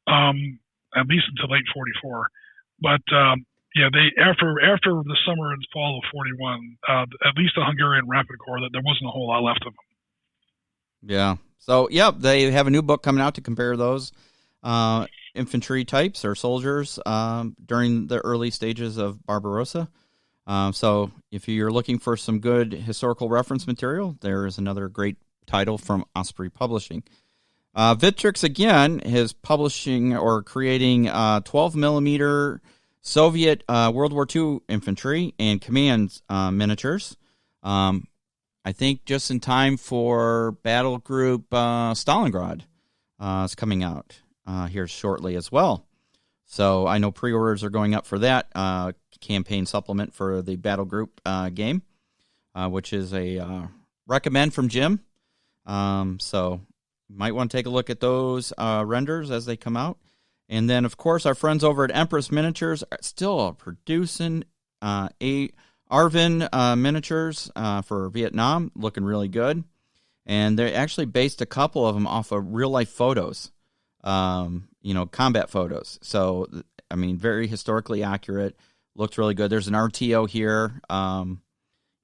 at least until late 44. But they after the summer and fall of 41, at least the Hungarian Rapid Corps, that there wasn't a whole lot left of them. Yeah. So they have a new book coming out to compare those infantry types or soldiers during the early stages of Barbarossa. So if you're looking for some good historical reference material, there is another great title from Osprey Publishing. Victrix, again, is publishing or creating 12 millimeter Soviet World War II infantry and command miniatures. I think just in time for Battle Group Stalingrad is coming out here shortly as well. So I know pre-orders are going up for that campaign supplement for the Battle Group game, which is a recommend from Jim. So you might want to take a look at those renders as they come out. And then, of course, our friends over at Empress Miniatures are still producing Arvin miniatures for Vietnam, looking really good. And they actually based a couple of them off of real-life photos, combat photos. So, I mean, very historically accurate. Looks really good. There's an RTO here,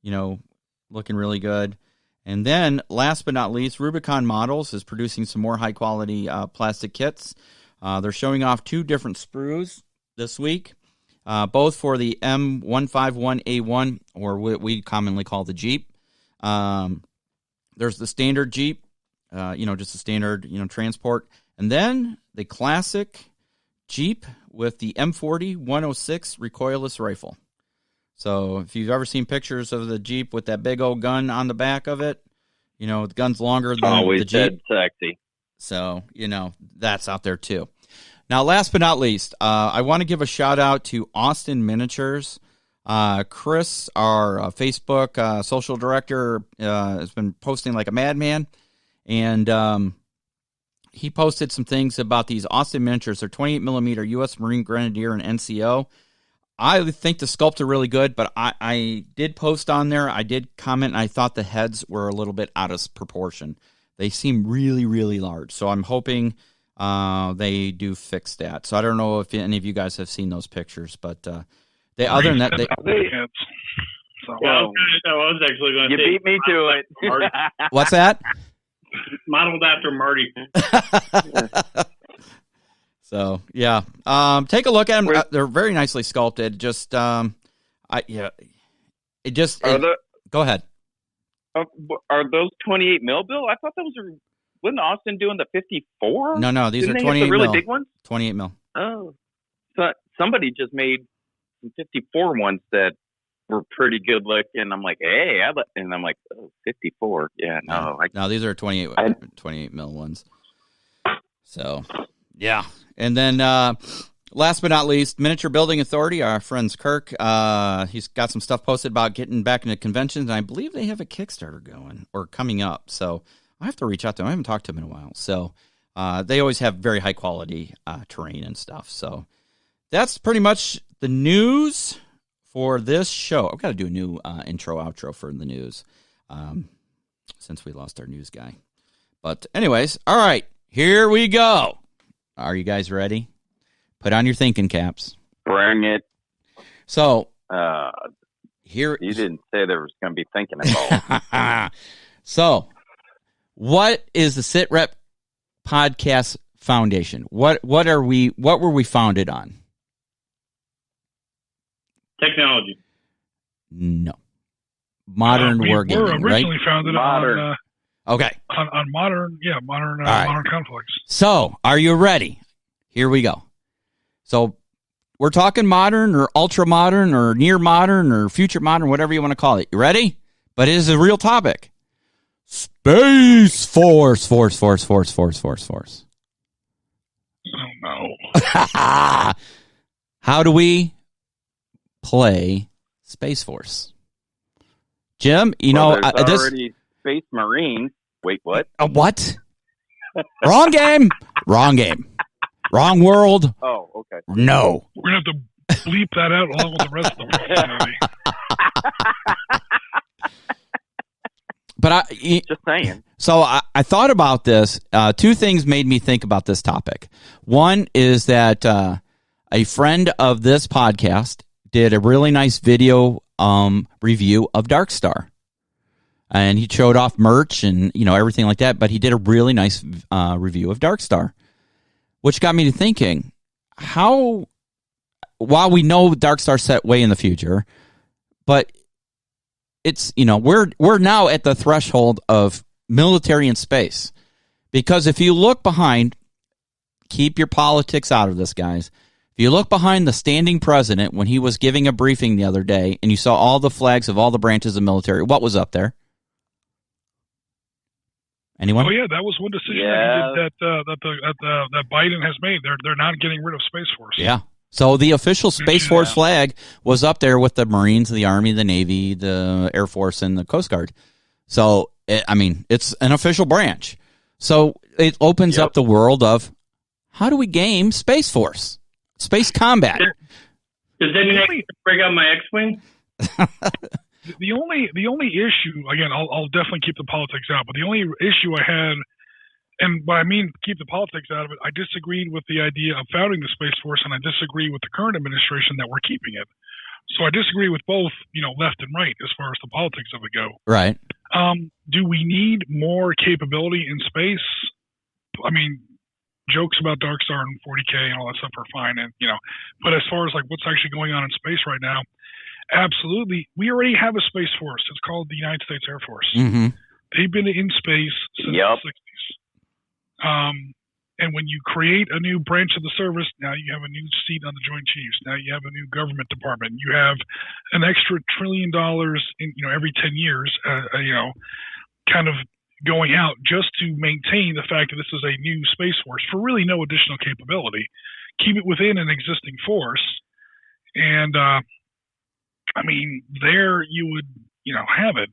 looking really good. And then, last but not least, Rubicon Models is producing some more high-quality plastic kits. They're showing off 2 different sprues this week, both for the M151A1, or what we commonly call the Jeep. There's the standard Jeep, just a standard, transport. And then the classic Jeep with the M40-106 recoilless rifle. So if you've ever seen pictures of the Jeep with that big old gun on the back of it, the gun's longer than the Jeep. Always sexy. So, that's out there too. Now, last but not least, I want to give a shout out to Austin Miniatures. Chris, our Facebook social director, has been posting like a madman. And he posted some things about these Austin Miniatures. They're 28 millimeter U.S. Marine Grenadier and NCO. I think the sculpts are really good, but I did post on there. I did comment, and I thought the heads were a little bit out of proportion. They seem really, really large. So I'm hoping they do fix that. So I don't know if any of you guys have seen those pictures, but other than that, I was actually going to say. You beat me to it. What's that? Modeled after Marty. So yeah, take a look at them. They're very nicely sculpted. Just go ahead. Are those 28 mil, Bill? I thought those were. Wasn't Austin doing the 54? No, these Didn't are they 28 have the really mil. big ones. 28 mil. Oh, so somebody just made some 54 ones that were pretty good looking. I'm like, hey, and I'm like, oh, 54. Yeah, no. No, these are 28 mil ones. So, yeah. And then last but not least, Miniature Building Authority, our friends Kirk. He's got some stuff posted about getting back into conventions, and I believe they have a Kickstarter going or coming up. So I have to reach out to him. I haven't talked to him in a while. So they always have very high quality terrain and stuff. So that's pretty much the news for this show. I've got to do a new intro, outro for the news since we lost our news guy. But anyways, all right, here we go. Are you guys ready? Put on your thinking caps. Bring it. So here you didn't say there was going to be thinking involved. So, what is the SitRep Podcast Foundation? What were we founded on? Technology. No. Modern wargaming, right? We were originally founded on okay. On modern right. Modern conflicts. So, are you ready? Here we go. So, we're talking modern or ultra modern or near modern or future modern, whatever you want to call it. You ready? But it is a real topic. Space Force. Oh, no. How do we play Space Force? Jim, there's already Space Marines. Wait, what? What? Wrong game. Wrong world. Oh, okay. No. We're going to have to bleep that out along with the rest of the movie. But just saying. So I thought about this. Two things made me think about this topic. One is that a friend of this podcast did a really nice video review of Darkstar. And he showed off merch and, everything like that. But he did a really nice review of Darkstar, which got me to thinking, while we know Darkstar's set way in the future, but it's, we're now at the threshold of military and space. Because if you look behind, keep your politics out of this, guys. If you look behind the standing president when he was giving a briefing the other day and you saw all the flags of all the branches of military, what was up there? Anyone? Oh yeah, that was one decision that Biden has made. They're not getting rid of Space Force. Yeah. So the official Space Force flag was up there with the Marines, the Army, the Navy, the Air Force, and the Coast Guard. So it's an official branch. So it opens up the world of how do we game Space Force, space combat. Does anyone bring out my X-wing? The only issue, again, I'll definitely keep the politics out, but the only issue I had, and what I mean keep the politics out of it, I disagreed with the idea of founding the Space Force, and I disagree with the current administration that we're keeping it. So I disagree with both, left and right as far as the politics of it go. Right. Do we need more capability in space? I mean, jokes about Darkstar and 40K and all that stuff are fine, and but as far as like what's actually going on in space right now, absolutely, we already have a Space Force. It's called the United States Air Force. Mm-hmm. They've been in space since the 60s. And when you create a new branch of the service, now you have a new seat on the Joint Chiefs. Now you have a new government department. You have an extra $1 trillion in every 10 years, kind of going out just to maintain the fact that this is a new Space Force for really no additional capability. Keep it within an existing force, and there you would have it.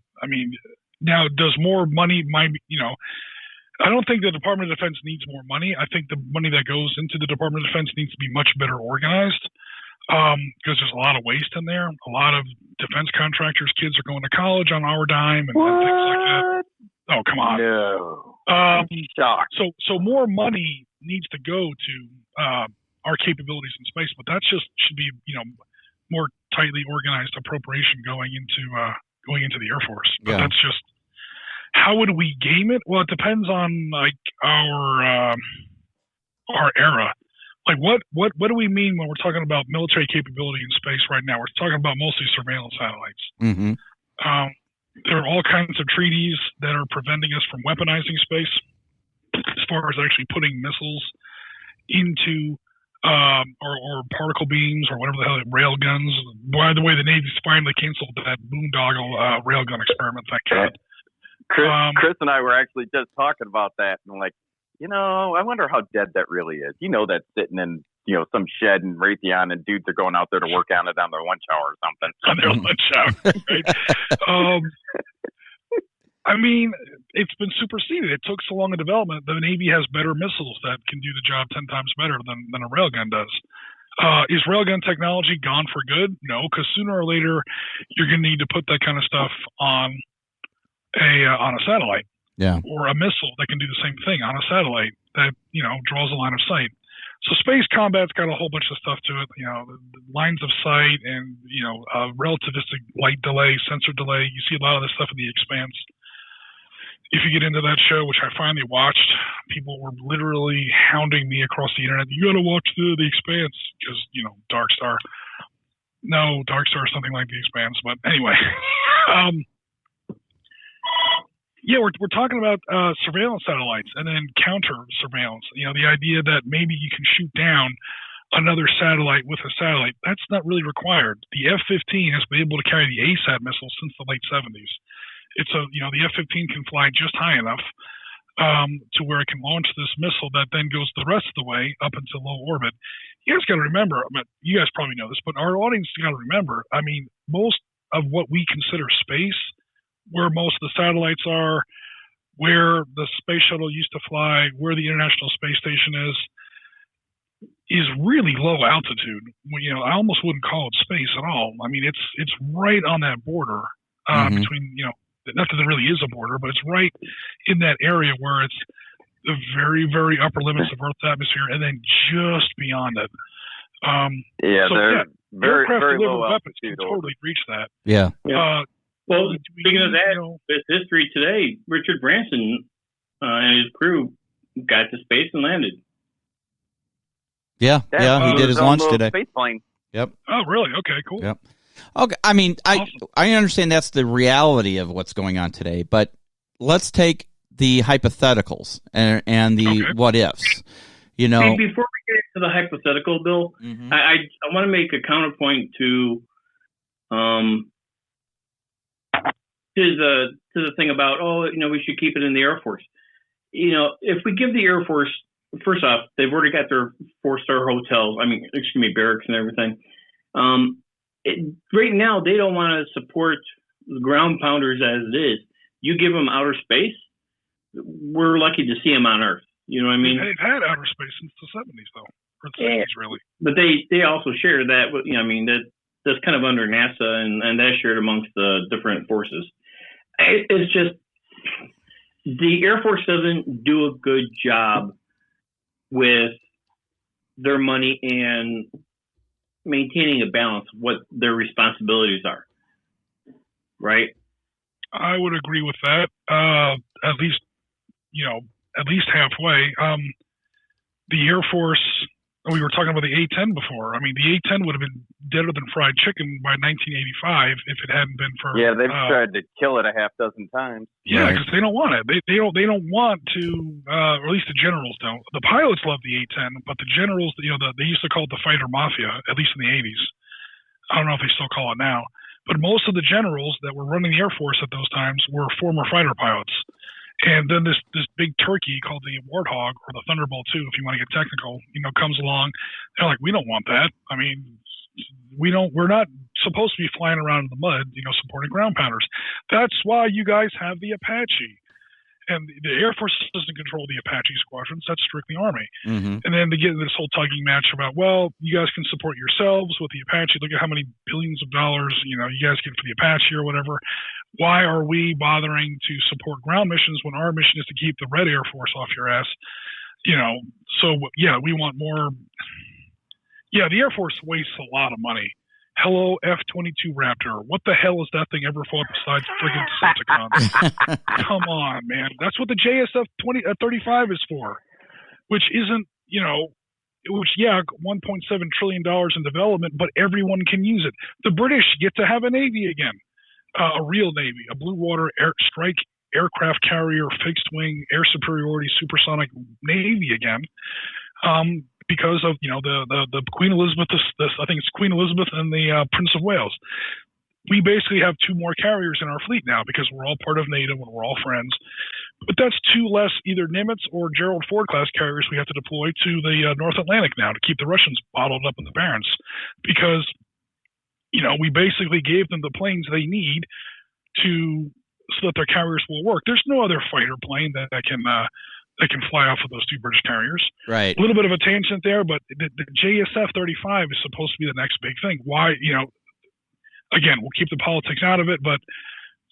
Now does more money I don't think the Department of Defense needs more money. I think the money that goes into the Department of Defense needs to be much better organized because there's a lot of waste in there. A lot of defense contractors' kids are going to college on our dime and things like that. Oh, come on. No. So more money needs to go to our capabilities in space, but that should be more tightly organized appropriation going into the Air Force. But that's just. How would we game it? Well, it depends on like our era. Like what do we mean when we're talking about military capability in space right now? We're talking about mostly surveillance satellites. Mm-hmm. There are all kinds of treaties that are preventing us from weaponizing space, as far as actually putting missiles into or particle beams or whatever the hell, rail guns. By the way, the Navy's finally canceled that boondoggle railgun experiment. Thank God. Chris and I were actually just talking about that, and like, I wonder how dead that really is. That's sitting in, some shed in Raytheon, and dudes are going out there to work on it on their lunch hour or something. On their lunch hour, right? It's been superseded. It took so long in development. The Navy has better missiles that can do the job 10 times better than a railgun does. Is railgun technology gone for good? No, because sooner or later you're going to need to put that kind of stuff on a satellite, or a missile that can do the same thing on a satellite that draws a line of sight. So space combat's got a whole bunch of stuff to it. The lines of sight and relativistic light delay, sensor delay. You see a lot of this stuff in The Expanse. If you get into that show, which I finally watched, people were literally hounding me across the internet. You got to watch the Expanse because Darkstar. No, Darkstar is something like The Expanse, but anyway. Yeah, we're talking about surveillance satellites and then counter surveillance. The idea that maybe you can shoot down another satellite with a satellite, that's not really required. The F-15 has been able to carry the ASAT missile since the late 70s. It's the F-15 can fly just high enough to where it can launch this missile that then goes the rest of the way up into low orbit. You guys got to remember, you guys probably know this, but our audience got to remember, most of what we consider space, where most of the satellites are, where the space shuttle used to fly, where the International Space Station is really low altitude. I almost wouldn't call it space at all. It's right on that border between, not that there really is a border, but it's right in that area where it's the very, very upper limits of Earth's atmosphere, and then just beyond it. Very, very low weapons altitude. Can totally reach that. Yeah. Well, speaking of that, with history today, Richard Branson and his crew got to space and landed. Yeah, he did his launch today. Space plane. Yep. Oh, really? Okay, cool. Yep. Okay, awesome. I understand that's the reality of what's going on today, but let's take the hypotheticals and the what ifs. See, before we get into the hypothetical, Bill, I want to make a counterpoint to the thing about we should keep it in the Air Force. If we give the Air Force, first off, they've already got their 4-star hotels. Barracks and everything. Right now, they don't want to support the ground pounders as it is. You give them outer space, we're lucky to see them on Earth. You know what I mean? They've had outer space since the 70s, though. Or the 60s, really. But they also share that. That's kind of under NASA, and that's shared amongst the different forces. It's just the Air Force doesn't do a good job with their money and maintaining a balance of what their responsibilities are. Right? I would agree with that. At least halfway. The Air Force, we were talking about the A-10 before. The A-10 would have been deader than fried chicken by 1985 if it hadn't been for... Yeah, they've tried to kill it a half dozen times. Yeah, because they don't want it. They don't want to, or at least the generals don't. The pilots love the A-10, but the generals, they used to call it the fighter mafia, at least in the 80s. I don't know if they still call it now. But most of the generals that were running the Air Force at those times were former fighter pilots. And then this big turkey called the Warthog, or the Thunderbolt 2, if you want to get technical, comes along. They're like, we don't want that. We're not supposed to be flying around in the mud, supporting ground pounders. That's why you guys have the Apache. And the Air Force doesn't control the Apache squadrons. That's strictly Army. And then they get into this whole tugging match about, well, you guys can support yourselves with the Apache. Look at how many billions of dollars, you guys get for the Apache or whatever. Why are we bothering to support ground missions when our mission is to keep the Red Air Force off your ass? So, we want more. Yeah, the Air Force wastes a lot of money. Hello, F-22 Raptor. What the hell has that thing ever fought besides friggin' Decepticons? Come on, man. That's what the JSF 35 is for, which isn't, $1.7 trillion in development, but everyone can use it. The British get to have a Navy again, a real Navy, a blue water strike aircraft carrier, fixed wing, air superiority, supersonic Navy again. Because of the Queen Elizabeth, I think it's Queen Elizabeth and the Prince of Wales. We basically have 2 more carriers in our fleet now because we're all part of NATO and we're all friends. But that's 2 less either Nimitz or Gerald Ford class carriers we have to deploy to the North Atlantic now to keep the Russians bottled up in the Barents, because we basically gave them the planes they need so that their carriers will work. There's no other fighter plane that can fly off of those 2 British carriers. Right. A little bit of a tangent there, but the JSF 35 is supposed to be the next big thing. Why, again, we'll keep the politics out of it, but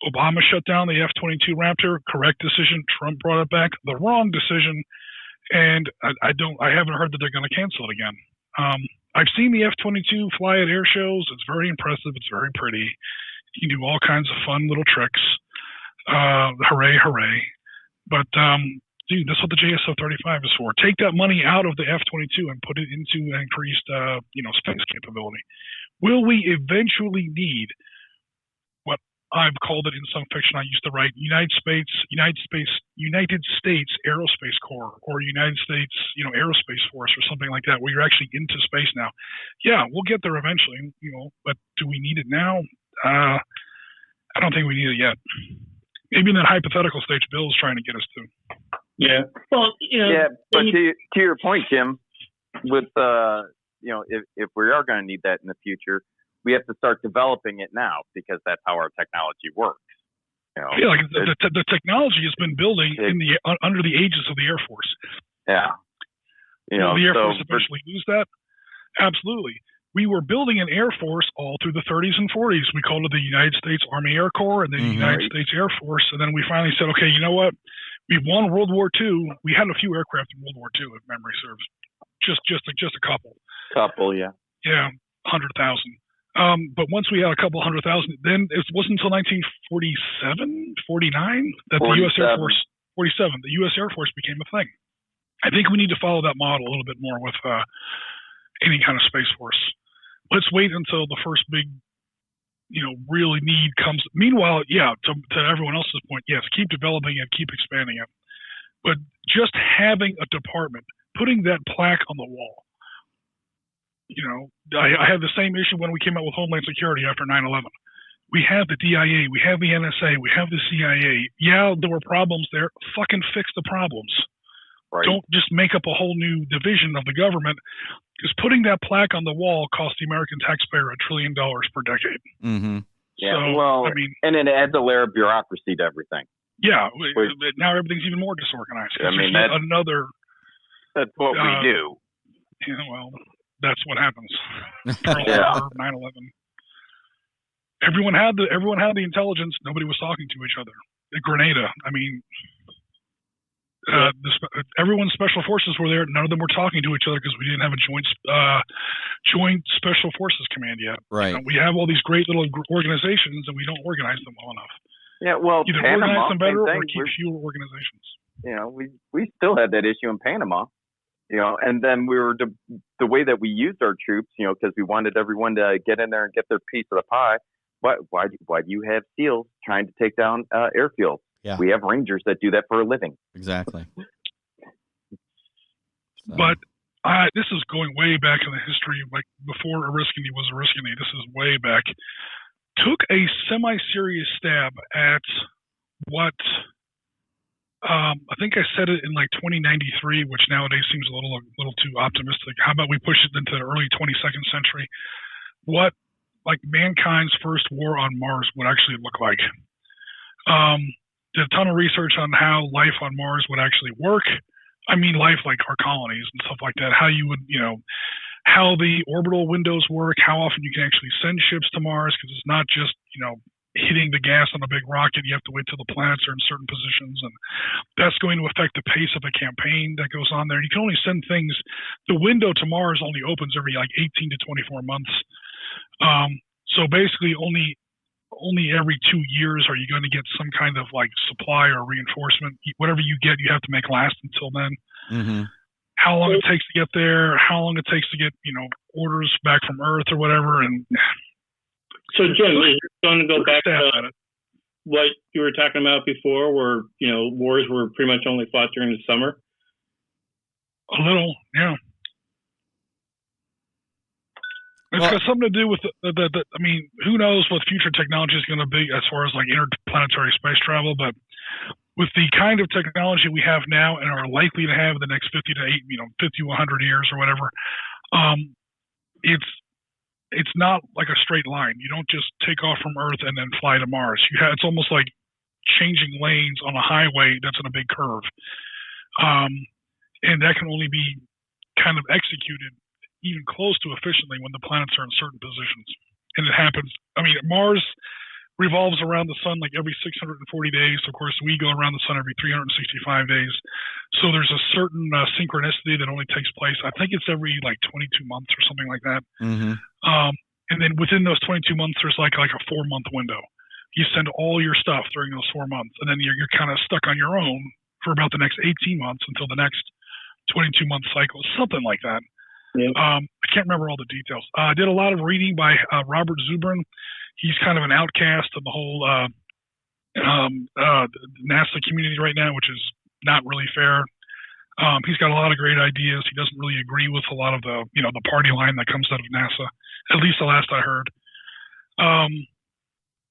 Obama shut down the F-22 Raptor, correct decision. Trump brought it back, the wrong decision. And I haven't heard that they're going to cancel it again. I've seen the F-22 fly at air shows. It's very impressive. It's very pretty. You can do all kinds of fun little tricks. Hooray, hooray. But, dude, that's what the JSF-35 is for. Take that money out of the F-22 and put it into increased, space capability. Will we eventually need what I've called it in some fiction I used to write, United States Aerospace Corps, or United States, Aerospace Force, or something like that, where you're actually into space now? Yeah, we'll get there eventually, but do we need it now? I don't think we need it yet. Maybe in that hypothetical stage Bill's trying to get us to. Yeah. Well, but to your point, Jim, with if we are going to need that in the future, we have to start developing it now because that's how our technology works. Like the technology has been building under the aegis of the Air Force. Yeah. Will the Air Force eventually lose that? Absolutely. We were building an Air Force all through the 30s and 40s. We called it the United States Army Air Corps and the United States Air Force. And then we finally said, okay, you know what? We won World War II. We had a few aircraft in World War II, if memory serves. Just a couple. Yeah. Yeah, 100,000. But once we had a couple 100,000, then it wasn't until 1947, 49 that the U.S. Air Force, 47, the U.S. Air Force became a thing. I think we need to follow that model a little bit more with any kind of Space Force. Let's wait until the first big, really need comes. Meanwhile, to everyone else's point, yes, keep developing it, keep expanding it. But just having a department, putting that plaque on the wall, I had the same issue when we came out with Homeland Security after 9/11. We have the DIA, we have the NSA, we have the CIA. Yeah, there were problems there. Fucking fix the problems. Right. Don't just make up a whole new division of the government, because putting that plaque on the wall costs the American taxpayer $1 trillion per decade. Mm-hmm. Yeah, so, and it adds a layer of bureaucracy to everything. Yeah, now everything's even more disorganized. That's what we do. Yeah, well, that's what happens. Pearl Harbor, 9/11. Everyone had the intelligence. Nobody was talking to each other. Grenada. Everyone's special forces were there. None of them were talking to each other because we didn't have a joint special forces command yet. Right. We have all these great little organizations, and we don't organize them well enough. Yeah. Well, either Panama, organize them better or keep fewer organizations. We still had that issue in Panama. And then we were the way that we used our troops. Because we wanted everyone to get in there and get their piece of the pie. Why do you have SEALs trying to take down airfields? Yeah. We have Rangers that do that for a living. Exactly. But this is going way back in the history, like before Oriskany was Oriskany. This is way back. Took a semi-serious stab at what I think I said it in like 2093, which nowadays seems a little too optimistic. How about we push it into the early 22nd century? What mankind's first war on Mars would actually look like? Did a ton of research on how life on Mars would actually work. Life like our colonies and stuff like that. How you would, how the orbital windows work, how often you can actually send ships to Mars, because it's not just, hitting the gas on a big rocket. You have to wait till the planets are in certain positions, and that's going to affect the pace of a campaign that goes on there. You can only send things. The window to Mars only opens every 18 to 24 months. So basically only every 2 years are you going to get some kind of supply or reinforcement. Whatever you get, you have to make last until then. Mm-hmm. How long it takes to get there, how long it takes to get, orders back from Earth or whatever. And so, Jim, you're going to go back to what you were talking about before, where, wars were pretty much only fought during the summer? A little, yeah. It's got something to do with who knows what future technology is going to be as far as interplanetary space travel, but with the kind of technology we have now and are likely to have in the next 50 to 100 years or whatever, it's not like a straight line. You don't just take off from Earth and then fly to Mars. It's almost like changing lanes on a highway that's in a big curve, and that can only be kind of executed even close to efficiently when the planets are in certain positions. And it happens. Mars revolves around the sun every 640 days. Of course, we go around the sun every 365 days. So there's a certain synchronicity that only takes place. I think it's every 22 months or something like that. Mm-hmm. And then within those 22 months, there's like a 4-month window. You send all your stuff during those 4 months, and then you're kind of stuck on your own for about the next 18 months until the next 22-month cycle, something like that. Yeah. I can't remember all the details. I did a lot of reading by Robert Zubrin. He's kind of an outcast of the whole NASA community right now, which is not really fair. He's got a lot of great ideas. He doesn't really agree with a lot of the the party line that comes out of NASA, at least the last I heard.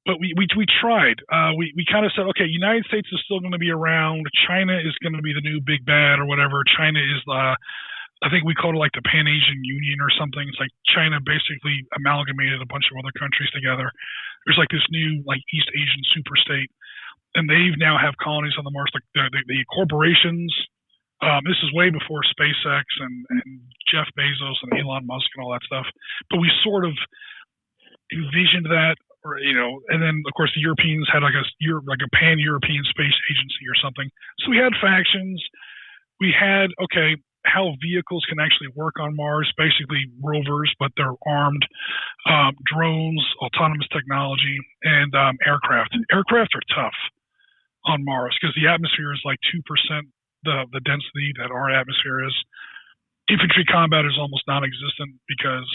but we tried. We kind of said, okay, United States is still going to be around. China is going to be the new big bad or whatever. China is I think we called it like the Pan-Asian Union or something. It's like China basically amalgamated a bunch of other countries together. There's like this new like East Asian super state, and they now have colonies on the Mars, like the corporations. This is way before SpaceX and Jeff Bezos and Elon Musk and all that stuff. But we sort of envisioned that, or and then of course the Europeans had like a pan-European space agency or something. So we had factions. We had how vehicles can actually work on Mars, basically rovers, but they're armed, drones, autonomous technology, and aircraft. Aircraft are tough on Mars because the atmosphere is like 2% the density that our atmosphere is. Infantry combat is almost non-existent because,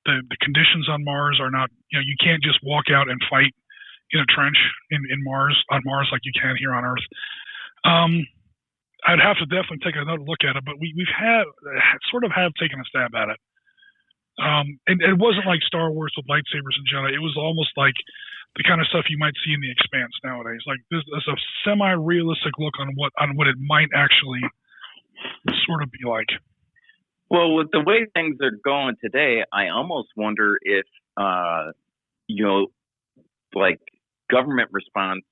the conditions on Mars are not, you can't just walk out and fight in a trench on Mars like you can here on Earth. I'd have to definitely take another look at it, but we've taken a stab at it. And it wasn't like Star Wars with lightsabers and Jedi. It was almost like the kind of stuff you might see in The Expanse nowadays. Like there's a semi-realistic look on what it might actually sort of be like. Well, with the way things are going today, I almost wonder if like government response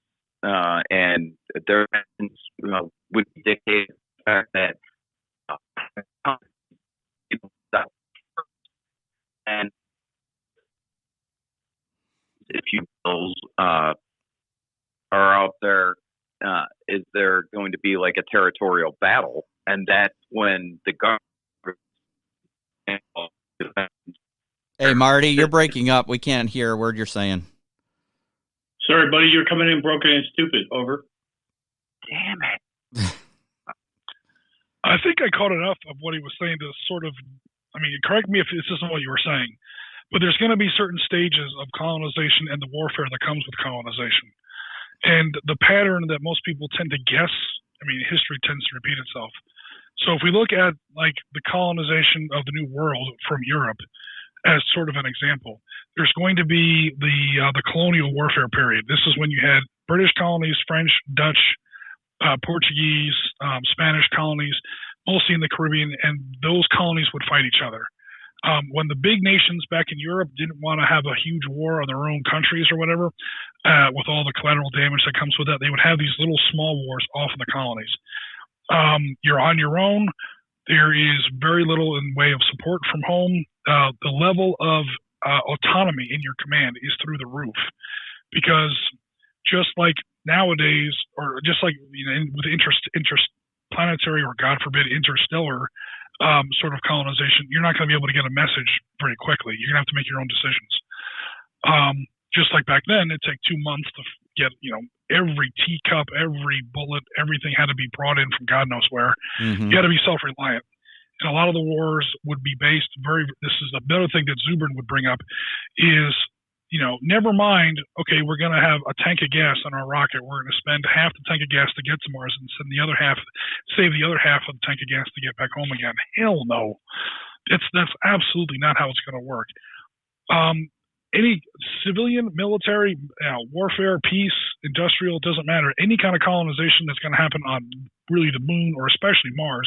and their actions would dictate the fact that and if you bills are out there, is there going to be like a territorial battle? And that's when the government. Hey, Marty, you're breaking up. We can't hear a word you're saying. Sorry, buddy, you're coming in broken and stupid. Over. Damn it. I think I caught enough of what he was saying to sort of, correct me if this isn't what you were saying, but there's going to be certain stages of colonization and the warfare that comes with colonization. And the pattern that most people tend to guess, history tends to repeat itself. So if we look at like the colonization of the New World from Europe as sort of an example, there's going to be the colonial warfare period. This is when you had British colonies, French, Dutch, Portuguese, Spanish colonies, mostly in the Caribbean, and those colonies would fight each other. When the big nations back in Europe didn't want to have a huge war on their own countries or whatever, with all the collateral damage that comes with that, they would have these little small wars off in the colonies. You're on your own. There is very little in way of support from home. The level of autonomy in your command is through the roof, because just like nowadays, or just like with interplanetary or God forbid interstellar sort of colonization, you're not going to be able to get a message very quickly. You're going to have to make your own decisions. Just like back then, it took 2 months to get every teacup, every bullet, everything had to be brought in from God knows where. Mm-hmm. You had to be self-reliant. And a lot of the wars would be based this is another thing that Zubrin would bring up is, never mind, okay, we're going to have a tank of gas on our rocket. We're going to spend half the tank of gas to get to Mars and save the other half of the tank of gas to get back home again. Hell no. That's absolutely not how it's going to work. Any civilian, military, warfare, peace, industrial, it doesn't matter. Any kind of colonization that's going to happen on really the moon or especially Mars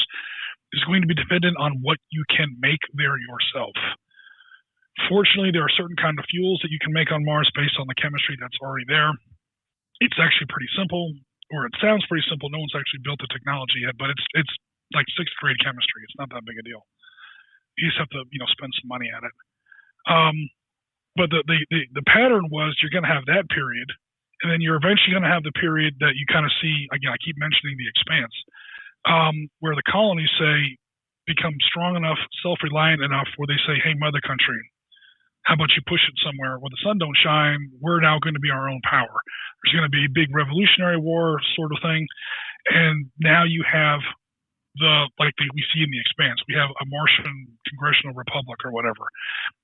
is going to be dependent on what you can make there yourself. Fortunately, there are certain kind of fuels that you can make on Mars based on the chemistry that's already there. It's actually pretty simple, or it sounds pretty simple. No one's actually built the technology yet, but it's like 6th grade chemistry. It's not that big a deal. You just have to, spend some money at it. But the pattern was you're going to have that period, and then you're eventually going to have the period that you kind of see, again, I keep mentioning The Expanse, where the colonies become strong enough, self-reliant enough, where they say, hey, mother country, how about you push it somewhere where the sun don't shine? We're now going to be our own power. There's going to be a big revolutionary war sort of thing, and now you have we see in The Expanse, we have a Martian congressional republic or whatever.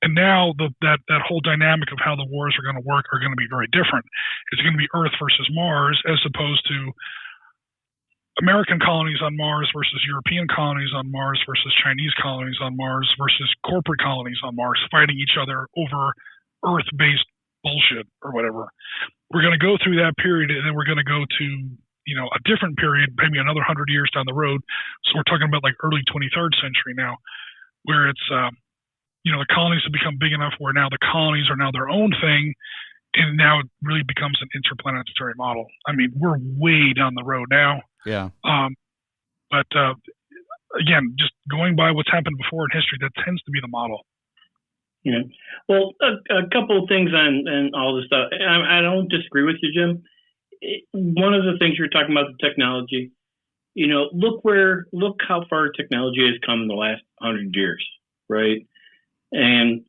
And now that whole dynamic of how the wars are going to work are going to be very different. It's going to be Earth versus Mars, as opposed to American colonies on Mars versus European colonies on Mars versus Chinese colonies on Mars versus corporate colonies on Mars fighting each other over Earth-based bullshit or whatever. We're going to go through that period, and then we're going to go to, a different period, maybe another 100 years down the road. So we're talking about like early 23rd century now, where it's, the colonies have become big enough where now the colonies are now their own thing, and now it really becomes an interplanetary model. I mean, we're way down the road now. Yeah. But again, just going by what's happened before in history, that tends to be the model. Yeah. Well, a couple of things on all this stuff. I don't disagree with you, Jim. One of the things you're talking about, the technology, look how far technology has come in the last 100 years, right? And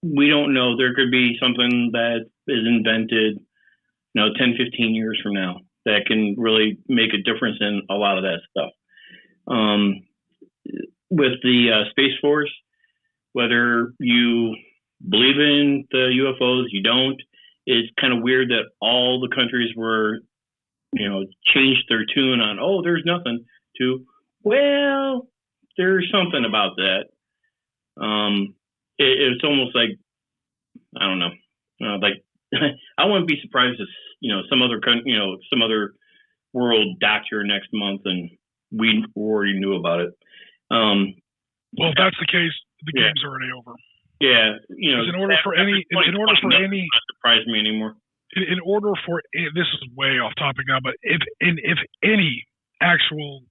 we don't know. There could be something that is invented, 10, 15 years from now that can really make a difference in a lot of that stuff. With the Space Force, whether you believe in the UFOs, you don't, it's kind of weird that all the countries were, changed their tune on, there's nothing, to, well, there's something about that. It's almost like, I don't know, like I wouldn't be surprised if some other world docked here next month and we already knew about it. Well, if that's the case, the game's already over. Yeah, in order for any, not surprise me anymore. In order for, this is way off topic now, but if any actual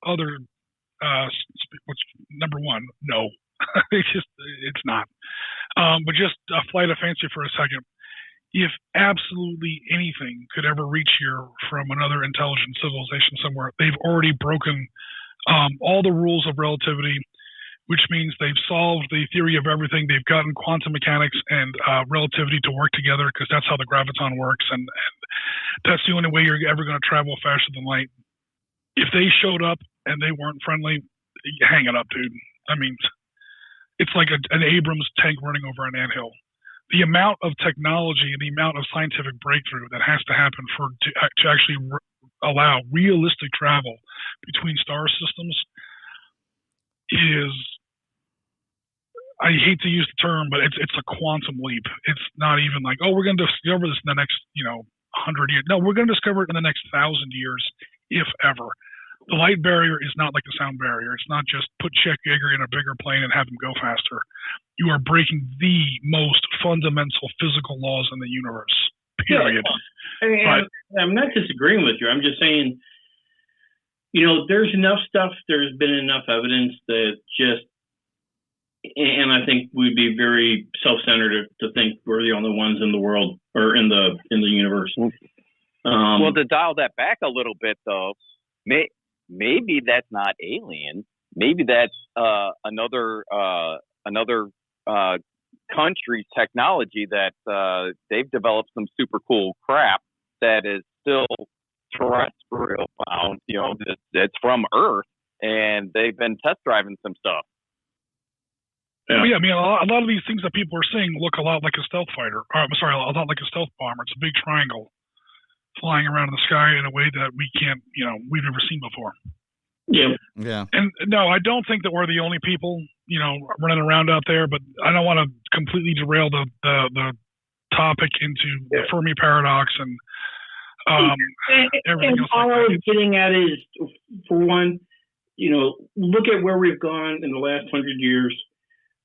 other, number one, no, it's not. But just a flight of fancy for a second. If absolutely anything could ever reach here from another intelligent civilization somewhere, they've already broken all the rules of relativity, which means they've solved the theory of everything. They've gotten quantum mechanics and relativity to work together, because that's how the graviton works, and that's the only way you're ever going to travel faster than light. If they showed up and they weren't friendly, hang it up, dude. I mean, it's like an Abrams tank running over an anthill. The amount of technology and the amount of scientific breakthrough that has to happen to actually allow realistic travel between star systems is, I hate to use the term, but it's a quantum leap. It's not even like, we're going to discover this in the next 100 years. No, we're going to discover it in the next 1,000 years, if ever. The light barrier is not like the sound barrier. It's not just put Chet Yeager in a bigger plane and have him go faster. You are breaking the most fundamental physical laws in the universe, period. Yeah. I'm not disagreeing with you. I'm just saying, there's enough stuff. There's been enough evidence that and I think we'd be very self-centered to think we're the only ones in the world or in the universe. Well, to dial that back a little bit, though, maybe that's not alien. Maybe that's another country's technology that they've developed some super cool crap that is still terrestrial bound. It's from Earth, and they've been test driving some stuff. Yeah. Well, yeah, I mean, a lot of these things that people are seeing look a lot like a stealth fighter. A lot like a stealth bomber. It's a big triangle flying around in the sky in a way that we've never seen before. Yeah. Yeah. And no, I don't think that we're the only people, running around out there, but I don't want to completely derail the topic into the Fermi paradox and everything else. All I was getting at is, for one, look at where we've gone in the last 100 years.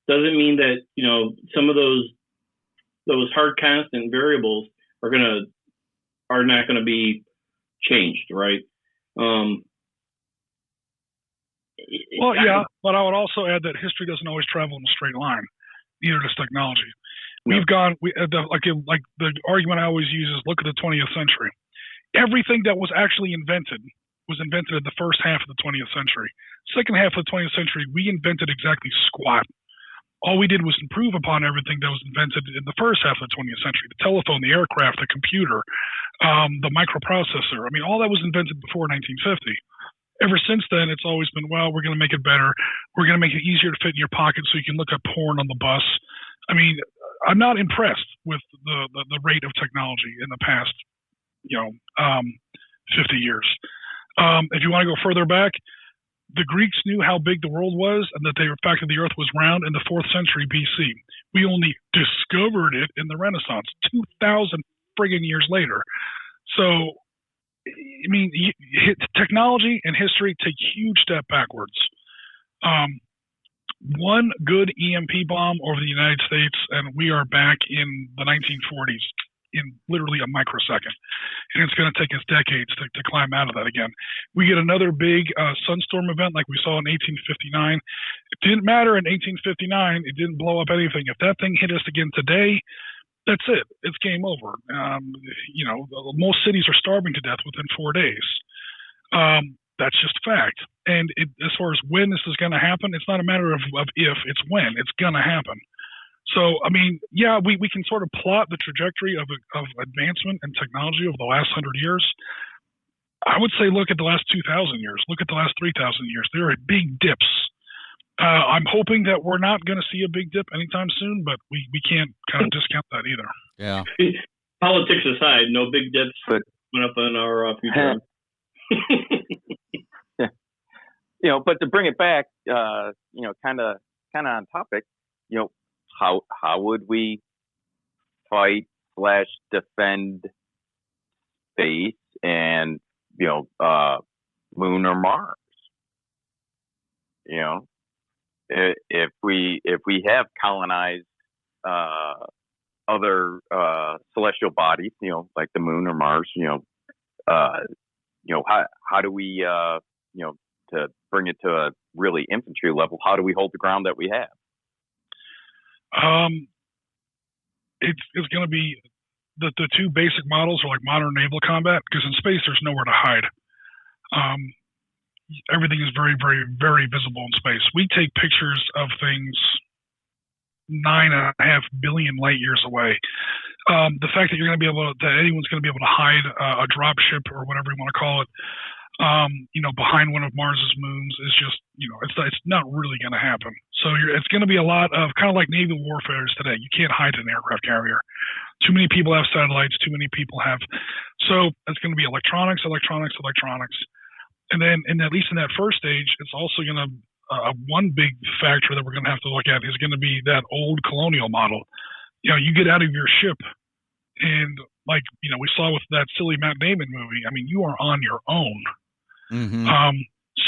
Doesn't mean that, some of those hard constant variables are not going to be changed, right? Well, yeah, but I would also add that history doesn't always travel in a straight line. Neither does technology. No. We've gone, like the argument I always use is, look at the 20th century. Everything that was actually invented was invented in the first half of the 20th century. Second half of the 20th century, we invented exactly squat. All we did was improve upon everything that was invented in the first half of the 20th century. The telephone, the aircraft, the computer, the microprocessor. I mean, all that was invented before 1950. Ever since then, it's always been, we're going to make it better. We're going to make it easier to fit in your pocket so you can look at porn on the bus. I mean, I'm not impressed with the rate of technology in the past, 50 years. If you want to go further back, the Greeks knew how big the world was and that the fact that the Earth was round in the 4th century BC. We only discovered it in the Renaissance, 2,000 friggin' years later. So, I mean, technology and history take huge step backwards. One good EMP bomb over the United States, and we are back in the 1940s in literally a microsecond. And it's going to take us decades to climb out of that again. We get another big sunstorm event like we saw in 1859. It didn't matter in 1859. It didn't blow up anything. If that thing hit us again today, that's it. It's game over. Most cities are starving to death within 4 days. That's just fact. And as far as when this is going to happen, it's not a matter of if, it's when. It's going to happen. So, I mean, yeah, we can sort of plot the trajectory of advancement and technology over the last 100 years. I would say look at the last 2,000 years. Look at the last 3,000 years. There are big dips. I'm hoping that we're not going to see a big dip anytime soon, but we can't kind of discount that either. Yeah. Politics aside, no big dips coming up in our future. But to bring it back, kind of on topic, how would we fight / defend space and moon or Mars? If we have colonized other celestial bodies, like the moon or Mars, how do we to bring it to a really infantry level, how do we hold the ground that we have? It's going to be the two basic models are like modern naval combat, because in space there's nowhere to hide. Everything is very, very, very visible in space. We take pictures of things 9.5 billion light years away. The fact that anyone's going to be able to hide a drop ship or whatever you want to call it, behind one of Mars's moons is just, it's not really going to happen. So it's going to be a lot of kind of like naval warfare is today. You can't hide an aircraft carrier. Too many people have satellites. Too many people have. So it's going to be electronics. And then, at least in that first stage, it's also going to one big factor that we're going to have to look at is going to be that old colonial model. You get out of your ship, and we saw with that silly Matt Damon movie. I mean, you are on your own. Mm-hmm.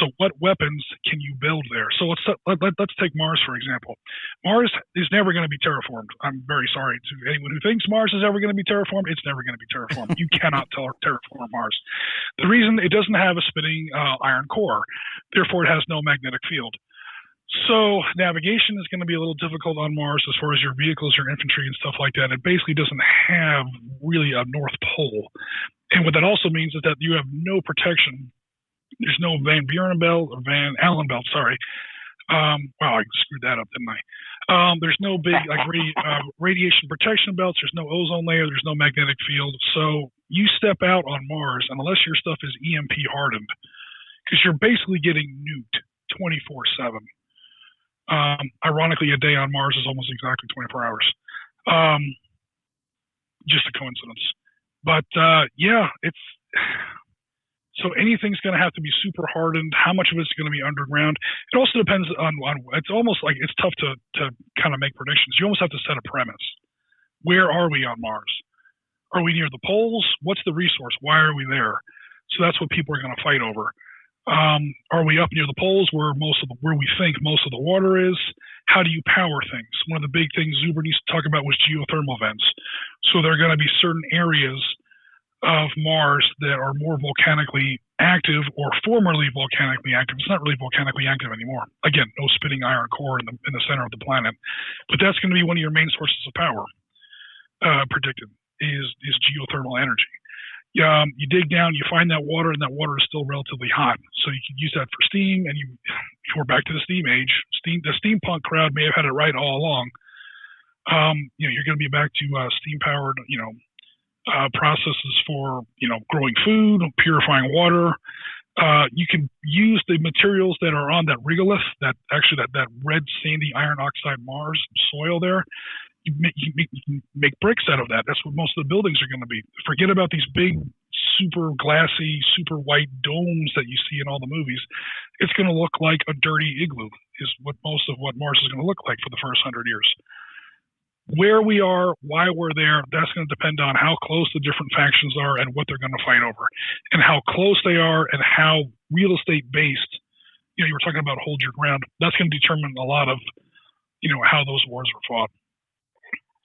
So what weapons can you build there? So let's take Mars, for example. Mars is never going to be terraformed. I'm very sorry to anyone who thinks Mars is ever going to be terraformed. It's never going to be terraformed. You cannot terraform Mars. The reason it doesn't have a spinning iron core, therefore it has no magnetic field. So navigation is going to be a little difficult on Mars as far as your vehicles, your infantry, and stuff like that. It basically doesn't have really a North Pole. And what that also means is that you have no protection. There's no Van Allen belt, sorry. Wow, I screwed that up, didn't I? There's no big radiation protection belts. There's no ozone layer. There's no magnetic field. So you step out on Mars, and unless your stuff is EMP hardened, because you're basically getting nuked 24/7. Ironically, a day on Mars is almost exactly 24 hours. Just a coincidence. But it's so anything's going to have to be super hardened. How much of it's going to be underground? It also depends on. It's almost like it's tough to kind of make predictions. You almost have to set a premise. Where are we on Mars? Are we near the poles? What's the resource? Why are we there? So that's what people are going to fight over. Are we up near the poles where we think most of the water is? How do you power things? One of the big things Zuber used to talk about was geothermal vents. So there are going to be certain areas of Mars that are more volcanically active or formerly volcanically active. It's not really volcanically active anymore. Again, no spinning iron core in the center of the planet. But that's going to be one of your main sources of power, predicted, is geothermal energy. You dig down, you find that water, and that water is still relatively hot. So you can use that for steam, and we're back to the steam age. The steampunk crowd may have had it right all along. You're going to be back to steam-powered, processes for, growing food, purifying water. You can use the materials that are on that regolith, that red sandy iron oxide Mars soil there. You can make bricks out of that. That's what most of the buildings are going to be. Forget about these big, super glassy, super white domes that you see in all the movies. it's going to look like a dirty igloo, is what most of what Mars is going to look like for the first 100 years. Where we are, why we're there, that's going to depend on how close the different factions are and what they're going to fight over, and how close they are, and how real estate based. You were talking about hold your ground. That's going to determine a lot of, how those wars were fought.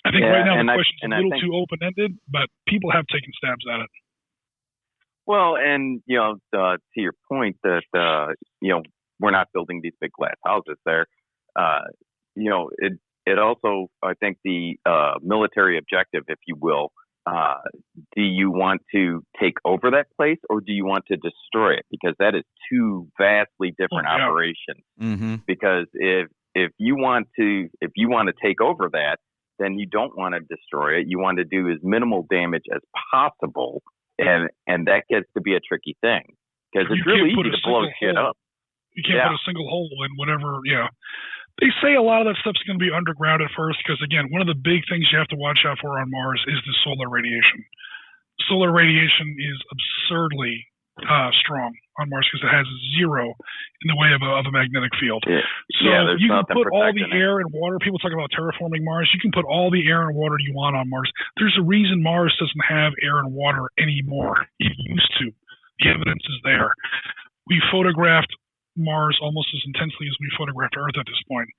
I think right now the question's a little too open ended, but people have taken stabs at it. Well, and to your point that we're not building these big glass houses there. It also, I think, the military objective, if you will, do you want to take over that place or do you want to destroy it? Because that is two vastly different operations. Mm-hmm. Because if you want to take over that, then you don't want to destroy it. You want to do as minimal damage as possible, and that gets to be a tricky thing because it's really easy to blow shit up. You can't put a single hole in whatever. Yeah. They say a lot of that stuff's going to be underground at first because, again, one of the big things you have to watch out for on Mars is the solar radiation. Solar radiation is absurdly strong on Mars because it has zero in the way of a magnetic field. So you can put all the air and water. People talk about terraforming Mars. You can put all the air and water you want on Mars. There's a reason Mars doesn't have air and water anymore. It used to. The evidence is there. We photographed Mars almost as intensely as we photographed Earth at this point.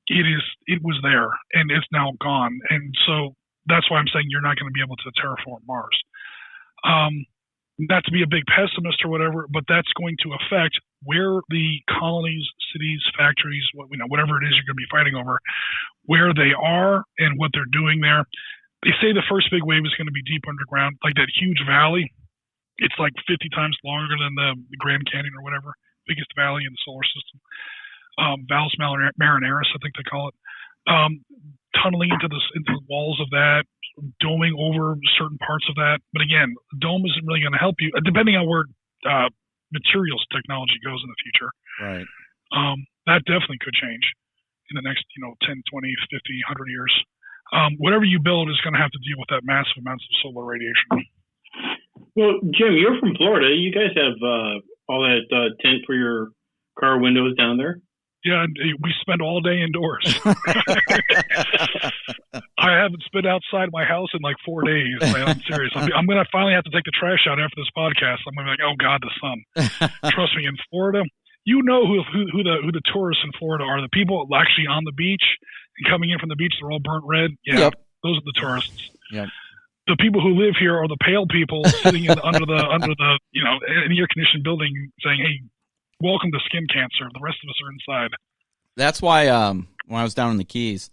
It was there and it's now gone. And so that's why I'm saying you're not going to be able to terraform Mars. Not to be a big pessimist or whatever, but that's going to affect where the colonies, cities, factories, whatever it is you're going to be fighting over, where they are and what they're doing there. They say the first big wave is going to be deep underground, like that huge valley. It's like 50 times longer than the Grand Canyon or whatever. Biggest valley in the solar system. Valles Marineris, I think they call it. Tunneling into the walls of that, doming over certain parts of that. But again, the dome isn't really going to help you, depending on where materials technology goes in the future. Right. That definitely could change in the next 10, 20, 50, 100 years. Whatever you build is going to have to deal with that massive amounts of solar radiation. Well, Jim, you're from Florida. You guys have all that tint for your car windows down there? Yeah, we spend all day indoors. I haven't been outside my house in like 4 days. Man, I'm serious. I'm going to finally have to take the trash out after this podcast. I'm going to be like, oh God, the sun. Trust me, in Florida, who the tourists in Florida are. The people actually on the beach and coming in from the beach, they're all burnt red. Yeah, Those are the tourists. Yep. The people who live here are the pale people sitting under the an air conditioned building saying, hey, welcome to skin cancer. The rest of us are inside. That's why when I was down in the Keys,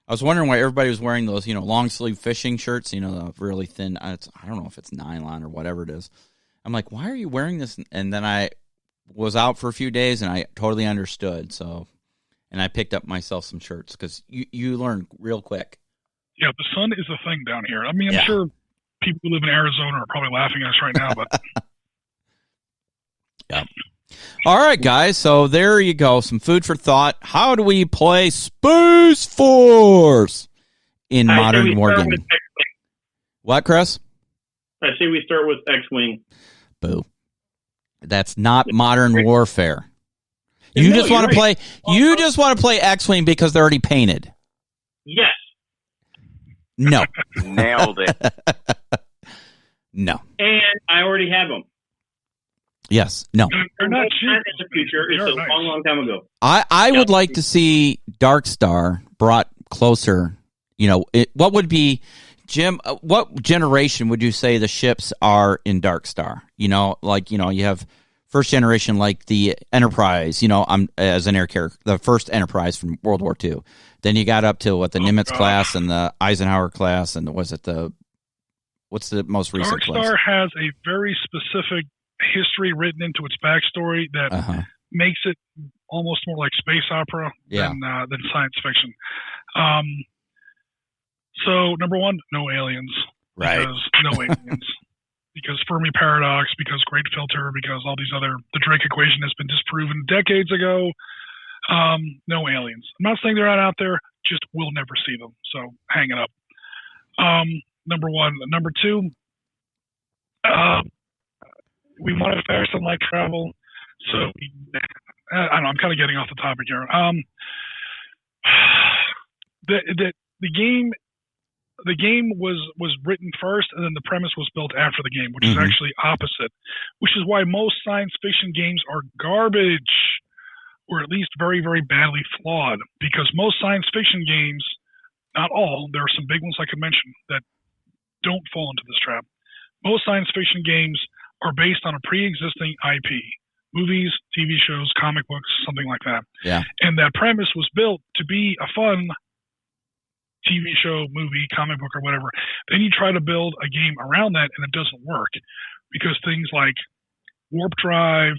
I was wondering why everybody was wearing those, long sleeve fishing shirts, the really thin. I don't know if it's nylon or whatever it is. I'm like, why are you wearing this? And then I was out for a few days and I totally understood. So, and I picked up myself some shirts because you learn real quick. Yeah, the sun is a thing down here. I mean, I'm sure people who live in Arizona are probably laughing at us right now, but. Yeah. All right, guys. So there you go. Some food for thought. How do we play Space Force in modern wargaming? What, Chris? I say we start with X-Wing. Boo. That's not modern warfare. You just want to play. You just want to play X-Wing because they're already painted. Yes. No. Nailed it. No. And I already have them. Yes. No. They're not cheap. In the future. It's a long, long time ago. I would like to see Dark Star brought closer. What would be, Jim, what generation would you say the ships are in Dark Star? You have first generation like the Enterprise, I'm as an air carrier, the first Enterprise from World War II. Then you got up to the Nimitz class and the Eisenhower class, and what's the most recent class? Dark Star has a very specific history written into its backstory that makes it almost more like space opera than science fiction. So number one, no aliens. Right. Because no aliens. Because Fermi paradox, because Great Filter, because all these the Drake equation has been disproven decades ago. No aliens. I'm not saying they're not out there, just we'll never see them. So hang it up. Number one. Number two, we want to fast and light travel. So I don't know. I'm kind of getting off the topic here. The game was written first, and then the premise was built after the game, which is actually opposite. Which is why most science fiction games are garbage, or at least very, very badly flawed. Because most science fiction games, not all, there are some big ones I could mention that don't fall into this trap. Most science fiction games are based on a pre-existing IP. Movies, TV shows, comic books, something like that. Yeah. And that premise was built to be a fun TV show, movie, comic book, or whatever. Then you try to build a game around that, and it doesn't work because things like warp drive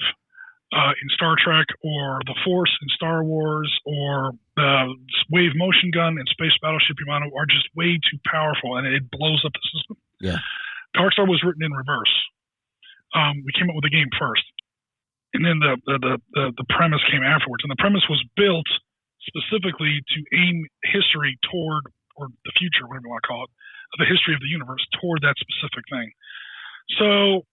in Star Trek, or the Force in Star Wars, or the wave motion gun in Space Battleship Yamato are just way too powerful, and it blows up the system. Yeah. Darkstar was written in reverse. We came up with the game first, and then the premise came afterwards. And the premise was built specifically to aim history toward, or the future, whatever you want to call it, the history of the universe toward that specific thing. So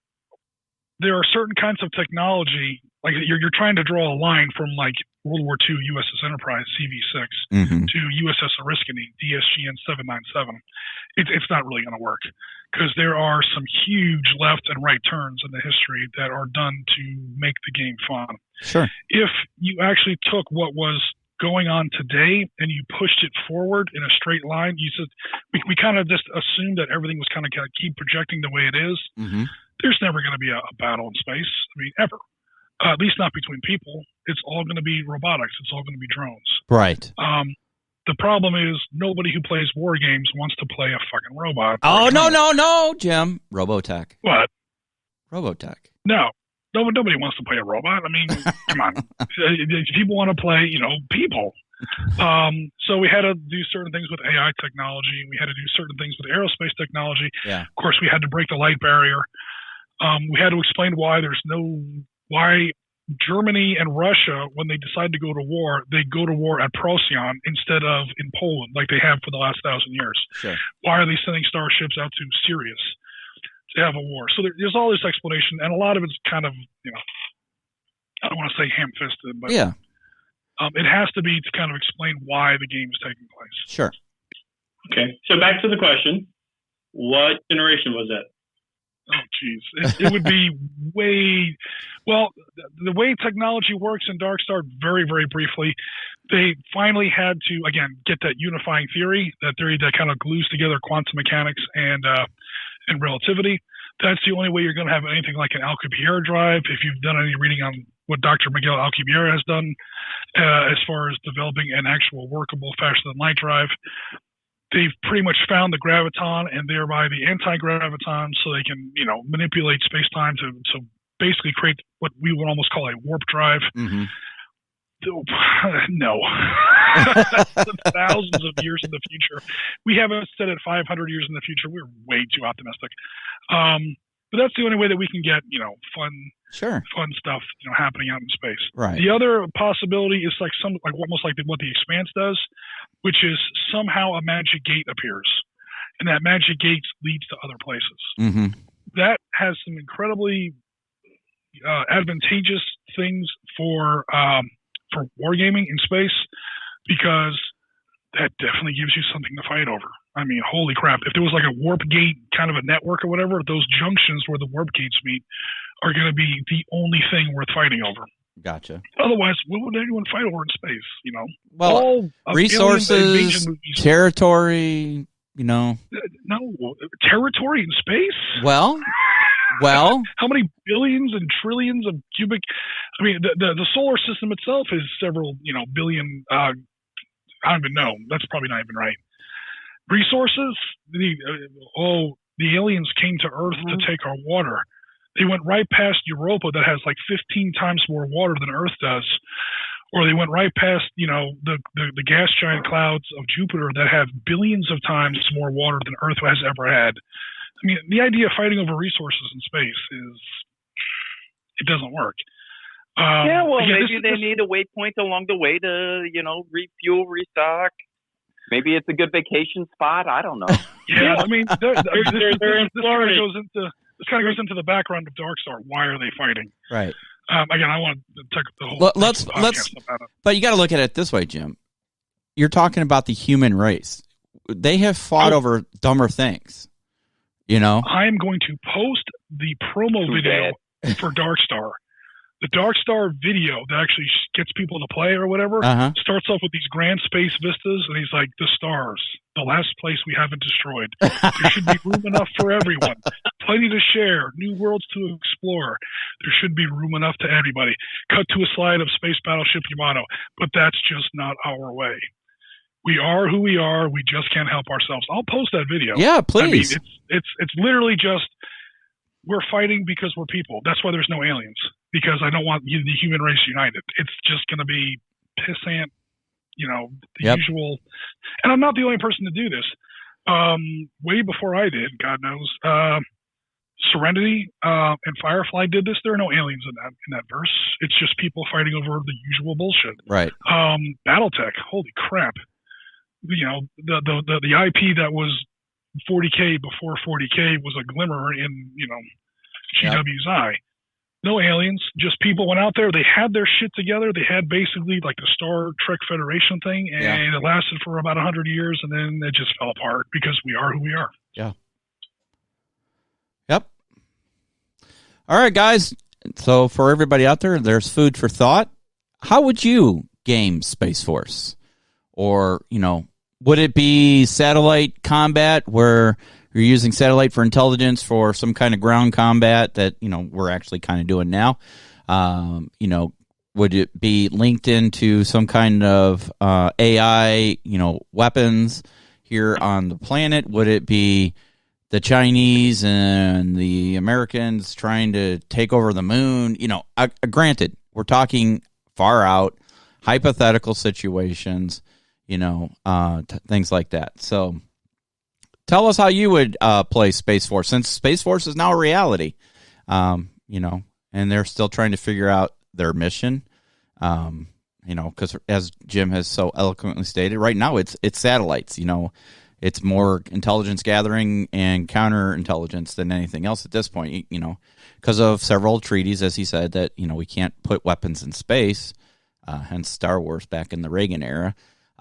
there are certain kinds of technology, like you're trying to draw a line from like World War II USS Enterprise CV6 to USS Oriskany DSGN 797. It's not really going to work because there are some huge left and right turns in the history that are done to make the game fun. Sure. If you actually took what was going on today and you pushed it forward in a straight line, you said we kind of just assumed that everything was kind of keep projecting the way it is. There's never going to be a battle in space. I mean, ever. At least not between people. It's all going to be robotics. It's all going to be drones. Right. The problem is nobody who plays war games wants to play a fucking robot. Oh, no, Jim. Robotech. What? Robotech. No. Nobody wants to play a robot. I mean, come on. People want to play, people. So we had to do certain things with AI technology. We had to do certain things with aerospace technology. Yeah. Of course, we had to break the light barrier. We had to explain why Germany and Russia, when they decide to go to war, they go to war at Procyon instead of in Poland, like they have for the last 1,000 years. Sure. Why are they sending starships out to Sirius to have a war? So there's all this explanation, and a lot of it's kind of, I don't want to say ham-fisted, but yeah. It has to be to kind of explain why the game is taking place. Sure. Okay, so back to the question. What generation was that? Oh, geez. It would be way... Well, the way technology works in Darkstar, very, very briefly, they finally had to, again, get that unifying theory, that theory that kind of glues together quantum mechanics and relativity. That's the only way you're going to have anything like an Alcubierre drive. If you've done any reading on what Dr. Miguel Alcubierre has done as far as developing an actual workable faster-than-light drive, they've pretty much found the graviton and thereby the anti-graviton, so they can, manipulate space-time to basically create what we would almost call a warp drive. No. Thousands of years in the future. We haven't said it 500 years in the future. We're way too optimistic. But that's the only way that we can get, fun stuff, happening out in space. Right. The other possibility is almost like what the Expanse does, which is somehow a magic gate appears, and that magic gate leads to other places. That has some incredibly advantageous things for wargaming in space, because that definitely gives you something to fight over. I mean, holy crap. If there was like a warp gate kind of a network or whatever, those junctions where the warp gates meet are going to be the only thing worth fighting over. Gotcha. Otherwise, what would anyone fight over in space, Well, all resources, territory, No, territory in space? Well, how many billions and trillions of cubic? I mean, the solar system itself is several, billion. I don't even know. That's probably not even right. Resources. The aliens came to Earth to take our water. They went right past Europa that has like 15 times more water than Earth does, or they went right past, the gas giant clouds of Jupiter that have billions of times more water than Earth has ever had. I mean, the idea of fighting over resources in space it doesn't work. Maybe they need a waypoint along the way to, refuel, restock. Maybe it's a good vacation spot. I don't know. Yeah, I mean, they're in Florida. This kind of goes into the background of Darkstar. Why are they fighting? Right. Again, I want to take the whole let's but you got to look at it this way, Jim. You're talking about the human race. They have fought over dumber things, you know. I'm going to post the promo video for Darkstar. The Darkstar video that actually gets people to play or whatever starts off with these grand space vistas, and he's like, the stars, the last place we haven't destroyed. There should be room enough for everyone. Plenty to share, new worlds to explore. There should be room enough to everybody. Cut to a slide of Space Battleship Yamato, but that's just not our way. We are who we are. We just can't help ourselves. I'll post that video. Yeah, please. I mean, it's literally just, we're fighting because we're people. That's why there's no aliens, because I don't want the human race united. It's just going to be pissant, the usual. And I'm not the only person to do this. Way before I did, God knows, Serenity and Firefly did this. There are no aliens in that verse. It's just people fighting over the usual bullshit. Right. BattleTech, holy crap. The IP that was 40K before 40K was a glimmer in, GW's eye. No aliens, just people went out there. They had their shit together. They had basically like the Star Trek Federation thing, and it lasted for about 100 years, and then it just fell apart because we are who we are. Yeah. Yep. All right, guys. So for everybody out there, there's food for thought. How would you game Space Force? Or, would it be satellite combat where you're using satellite for intelligence for some kind of ground combat that, we're actually kind of doing now? Would it be linked into some kind of AI, weapons here on the planet? Would it be the Chinese and the Americans trying to take over the moon? Granted, we're talking far out, hypothetical situations. Things like that. So tell us how you would play Space Force, since Space Force is now a reality, and they're still trying to figure out their mission, because as Jim has so eloquently stated, right now it's satellites, it's more intelligence gathering and counterintelligence than anything else at this point, because of several treaties, as he said, that, we can't put weapons in space, hence Star Wars back in the Reagan era.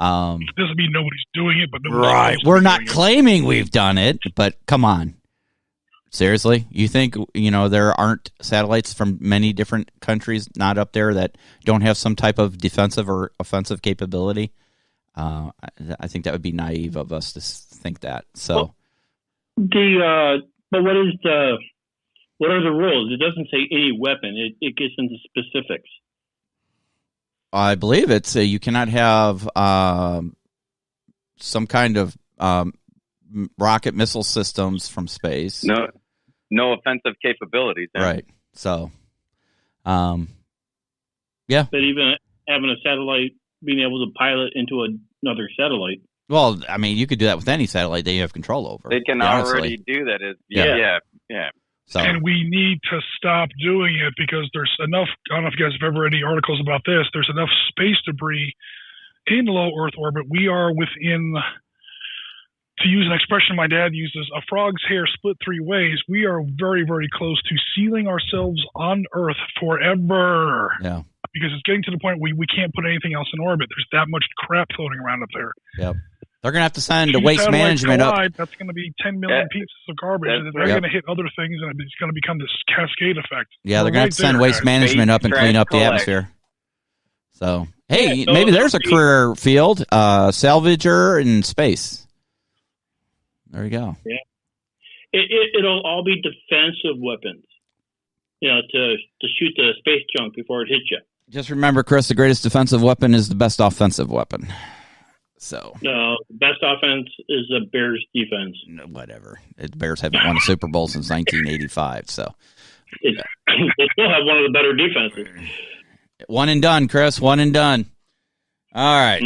It doesn't mean nobody's doing it, but right. We're not claiming we've done it, but come on. Seriously? You think, there aren't satellites from many different countries not up there that don't have some type of defensive or offensive capability? I think that would be naive of us to think that. So, but what are the rules? It doesn't say any weapon. It gets into specifics. I believe it's you cannot have some kind of rocket missile systems from space. No offensive capabilities. Right. So, yeah. But even having a satellite, being able to pilot into another satellite. Well, I mean, you could do that with any satellite that you have control over. They can already do that. Yeah. So. And we need to stop doing it because there's enough, I don't know if you guys have ever read any articles about this, there's enough space debris in low Earth orbit. We are within, to use an expression my dad uses, a frog's hair split three ways. We are very, very close to sealing ourselves on Earth forever. Yeah. Because it's getting to the point where we can't put anything else in orbit. There's that much crap floating around up there. Yep. They're going to have to send a waste management up. That's going to be 10 million pieces of garbage. And they're going to hit other things, and it's going to become this cascade effect. Yeah, they're going to have to send waste management up and clean up the atmosphere. So, hey, maybe there's a career field, salvager in space. There you go. Yeah. It'll all be defensive weapons, to shoot the space junk before it hits you. Just remember, Chris, the greatest defensive weapon is the best offensive weapon. So no, the best offense is the Bears' defense. No, whatever. The Bears haven't won a Super Bowl since 1985, so they still have one of the better defenses. One and done, Chris. One and done. All right.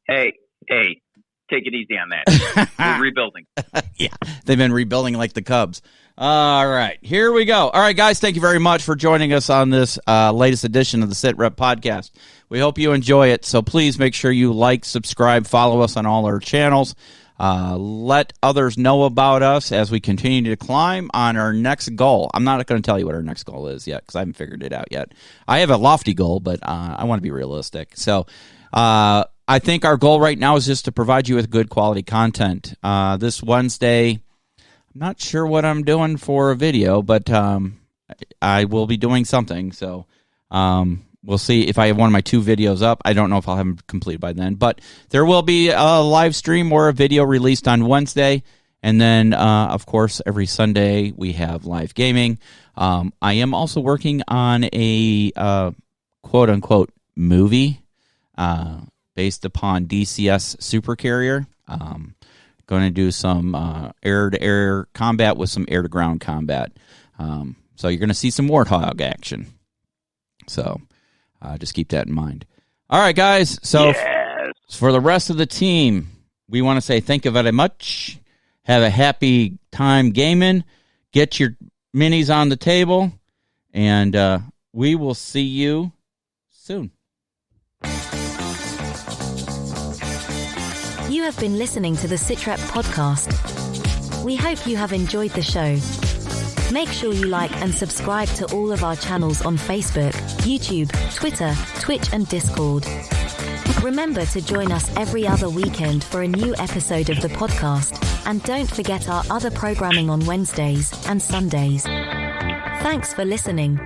Hey, take it easy on that. We're rebuilding. Yeah, they've been rebuilding like the Cubs. All right, here we go. All right, guys, thank you very much for joining us on this latest edition of the Sit Rep Podcast. We hope you enjoy it, so please make sure you like, subscribe, follow us on all our channels. Let others know about us as we continue to climb on our next goal. I'm not going to tell you what our next goal is yet because I haven't figured it out yet. I have a lofty goal, but I want to be realistic. So I think our goal right now is just to provide you with good quality content. This Wednesday, I'm not sure what I'm doing for a video, but I will be doing something. So we'll see if I have one of my 2 videos up. I don't know if I'll have them completed by then, but there will be a live stream or a video released on Wednesday. And then, of course, every Sunday we have live gaming. I am also working on a quote-unquote movie based upon DCS Supercarrier. Going to do some air-to-air combat with some air-to-ground combat. So you're going to see some Warthog action. So just keep that in mind. All right, guys. So for the rest of the team, we want to say thank you very much. Have a happy time gaming. Get your minis on the table. And we will see you soon. You have been listening to the SitRep podcast. We hope you have enjoyed the show. Make sure you like and subscribe to all of our channels on Facebook, YouTube, Twitter, Twitch, and Discord. Remember to join us every other weekend for a new episode of the podcast, and don't forget our other programming on Wednesdays and Sundays. Thanks for listening.